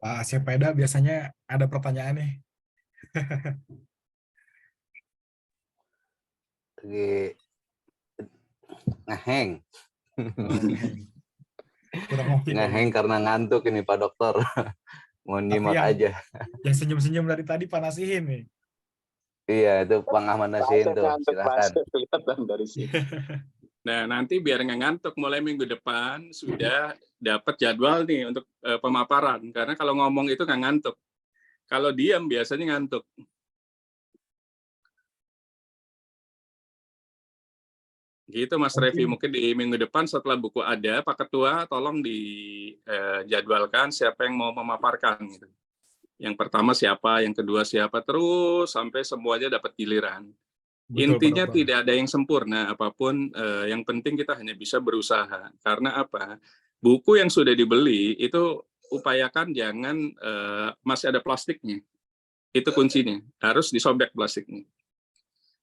Pak Sepeda biasanya ada pertanyaan nih. Lagi ngeheng. Kurang ngopi. Ngeheng karena ngantuk ini Pak Dokter. Mau Tapi nyimak yang- aja. Yang senyum-senyum dari tadi panasihin nih. Iya, itu pengamanan tuh. Ngantuk, Silakan. Mas. Kelihatan dari sini. Nah, nanti biar nggak ngantuk, mulai minggu depan sudah dapat jadwal nih untuk pemaparan. Karena kalau ngomong itu nggak ngantuk. Kalau diam biasanya ngantuk. Gitu Mas Revi, mungkin di minggu depan setelah buku ada, Pak Ketua tolong dijadwalkan siapa yang mau memaparkan. Gitu. Yang pertama siapa, yang kedua siapa, terus sampai semuanya dapat giliran. Betul, Intinya Pak Dokter. tidak ada yang sempurna, apapun yang penting kita hanya bisa berusaha. Karena apa? Buku yang sudah dibeli itu upayakan jangan masih ada plastiknya. Itu kuncinya, harus disobek plastiknya.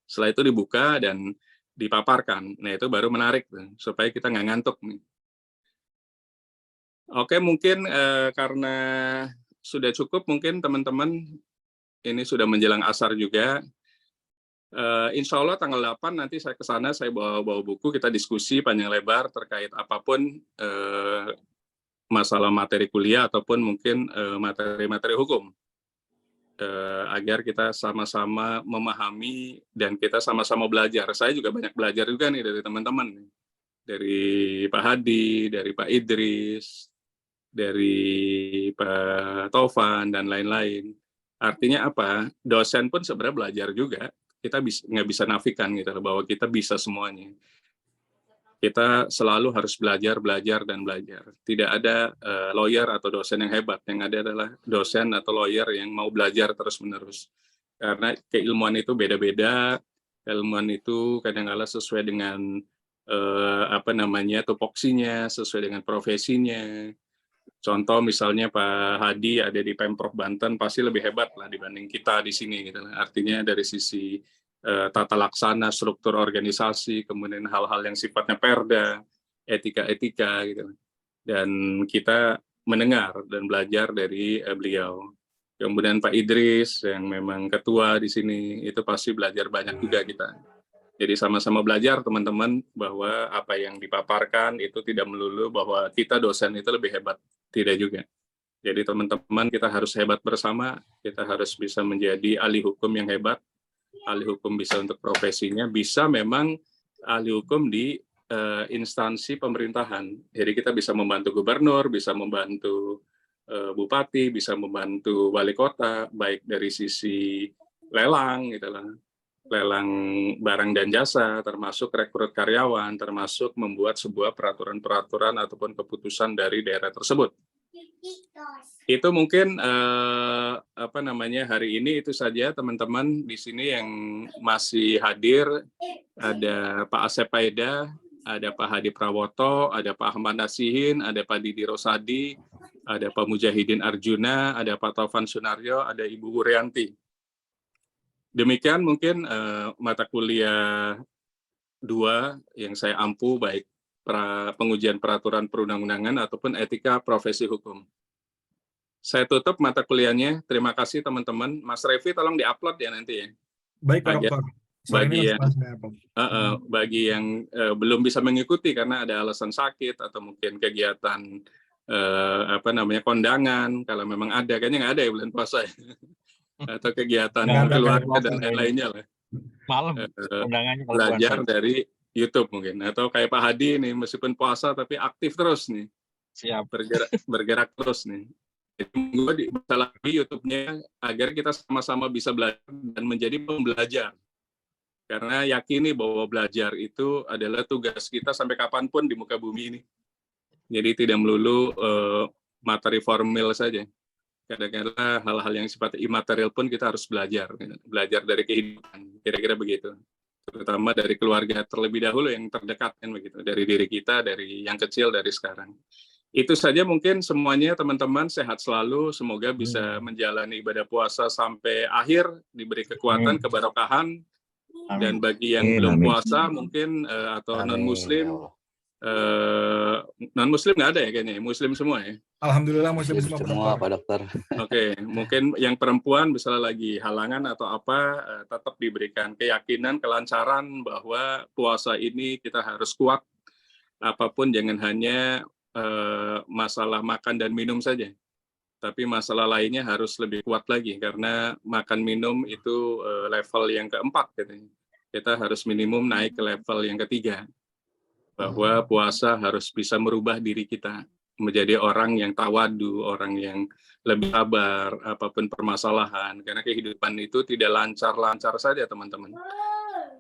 Setelah itu dibuka dan dipaparkan. Nah, itu baru menarik tuh, supaya kita nggak ngantuk nih. Oke, mungkin karena sudah cukup, mungkin teman-teman ini sudah menjelang asar juga. Insya Allah tanggal 8 nanti saya ke sana, saya bawa buku, kita diskusi panjang lebar terkait apapun masalah materi kuliah ataupun mungkin materi-materi hukum. Agar kita sama-sama memahami dan kita sama-sama belajar. Saya juga banyak belajar juga nih dari teman-teman. Dari Pak Hadi, dari Pak Idris, dari Pak Taufan, dan lain-lain. Artinya apa? Dosen pun sebenarnya belajar juga. Kita nggak bisa nafikan gitu bahwa kita bisa semuanya. Kita selalu harus belajar, dan belajar. Tidak ada lawyer atau dosen yang hebat. Yang ada adalah dosen atau lawyer yang mau belajar terus-menerus. Karena keilmuan itu beda-beda. Keilmuan itu kadang-kala sesuai dengan tupoksinya, sesuai dengan profesinya. Contoh misalnya Pak Hadi ada di Pemprov Banten pasti lebih hebat lah dibanding kita di sini. Gitu. Artinya dari sisi tata laksana, struktur organisasi, kemudian hal-hal yang sifatnya perda, etika-etika, gitu. Dan kita mendengar dan belajar dari beliau. Kemudian Pak Idris yang memang ketua di sini, itu pasti belajar banyak juga kita. Jadi sama-sama belajar teman-teman bahwa apa yang dipaparkan itu tidak melulu bahwa kita dosen itu lebih hebat, tidak juga. Jadi teman-teman kita harus hebat bersama, kita harus bisa menjadi ahli hukum yang hebat. Ahli hukum bisa untuk profesinya, bisa memang ahli hukum di instansi pemerintahan. Jadi kita bisa membantu gubernur, bisa membantu bupati, bisa membantu wali kota, baik dari sisi lelang, gitu lah, lelang barang dan jasa, termasuk rekrut karyawan, termasuk membuat sebuah peraturan-peraturan ataupun keputusan dari daerah tersebut. Itu mungkin hari ini itu saja teman-teman di sini yang masih hadir. Ada Pak Asep Paeda, ada Pak Hadi Prawoto, ada Pak Ahmad Nasihin, ada Pak Didi Rosadi, ada Pak Mujahidin Arjuna, ada Pak Taufan Sunaryo, ada Ibu Wuryanti. Demikian mungkin mata kuliah 2 yang saya ampu, baik pengujian peraturan perundang-undangan ataupun etika profesi hukum. Saya tutup mata kuliahnya. Terima kasih teman-teman. Mas Revi tolong diupload ya nanti ya. Baik, Pak Dokter. Bagi yang belum bisa mengikuti karena ada alasan sakit atau mungkin kegiatan kondangan, kalau memang ada, kayaknya nggak ada ya bulan puasa ya. Atau kegiatan keluarga dan lain-lainnya lah. Malam undangannya Belajar dari YouTube mungkin, atau kayak Pak Hadi nih, meskipun puasa tapi aktif terus nih. Siap. Bergerak terus nih. Jadi gue bisa lagi YouTube-nya agar kita sama-sama bisa belajar dan menjadi pembelajar. Karena yakini bahwa belajar itu adalah tugas kita sampai kapanpun di muka bumi ini. Jadi tidak melulu materi formil saja. Kadang-kadang hal-hal yang sifatnya imaterial pun kita harus belajar. Belajar dari kehidupan, kira-kira begitu. Terutama dari keluarga terlebih dahulu yang terdekat, kan begitu. Dari diri kita, dari yang kecil, dari sekarang. Itu saja mungkin semuanya teman-teman, sehat selalu, semoga bisa menjalani ibadah puasa sampai akhir, diberi kekuatan, keberkahan, dan bagi yang belum puasa mungkin atau non-muslim nggak ada ya kayaknya, muslim semua ya? Alhamdulillah muslim semua Pak Dokter. Oke, mungkin yang perempuan misalnya lagi halangan atau apa, tetap diberikan keyakinan, kelancaran bahwa puasa ini kita harus kuat, apapun jangan hanya masalah makan dan minum saja. tapi masalah lainnya harus lebih kuat lagi karena makan minum itu level yang keempat katanya. Kita harus minimum naik ke level yang ketiga, bahwa puasa harus bisa merubah diri kita menjadi orang yang tawadu, orang yang lebih sabar apapun permasalahan, karena kehidupan itu tidak lancar-lancar saja teman-teman.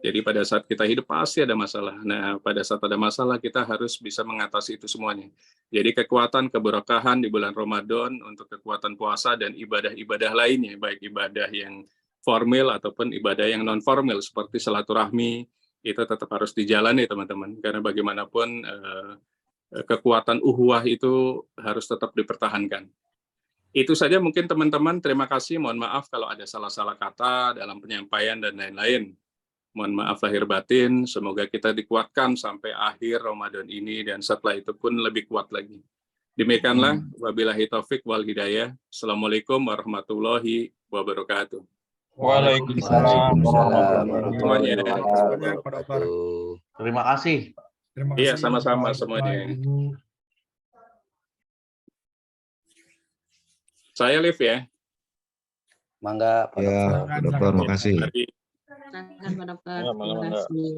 Jadi pada saat kita hidup pasti ada masalah. Nah, pada saat ada masalah kita harus bisa mengatasi itu semuanya. Jadi kekuatan keberkahan di bulan Ramadan untuk kekuatan puasa dan ibadah-ibadah lainnya, baik ibadah yang formal ataupun ibadah yang non formal seperti silaturahmi, itu tetap harus dijalani teman-teman. Karena bagaimanapun kekuatan uhuwah itu harus tetap dipertahankan. Itu saja mungkin teman-teman, terima kasih. Mohon maaf kalau ada salah-salah kata dalam penyampaian dan lain-lain. Mohon maaf lahir batin, semoga kita dikuatkan sampai akhir Ramadan ini dan setelah itu pun lebih kuat lagi. Demikianlah, wabillahi taufik wal hidayah. Assalamualaikum warahmatullahi wabarakatuh. Waalaikumsalam warahmatullahi Semuanya. Banyak, Pak Dokter. Terima kasih. Terima Iya, kasih. sama-sama Bapak, semuanya. Ibu. Saya Liv ya. Mangga, Pak Ya, Dokter. Silakan, Dokter, silakan. makasih. Mari. Silakan Pak Dokter. Ya, Terima mangga. kasih.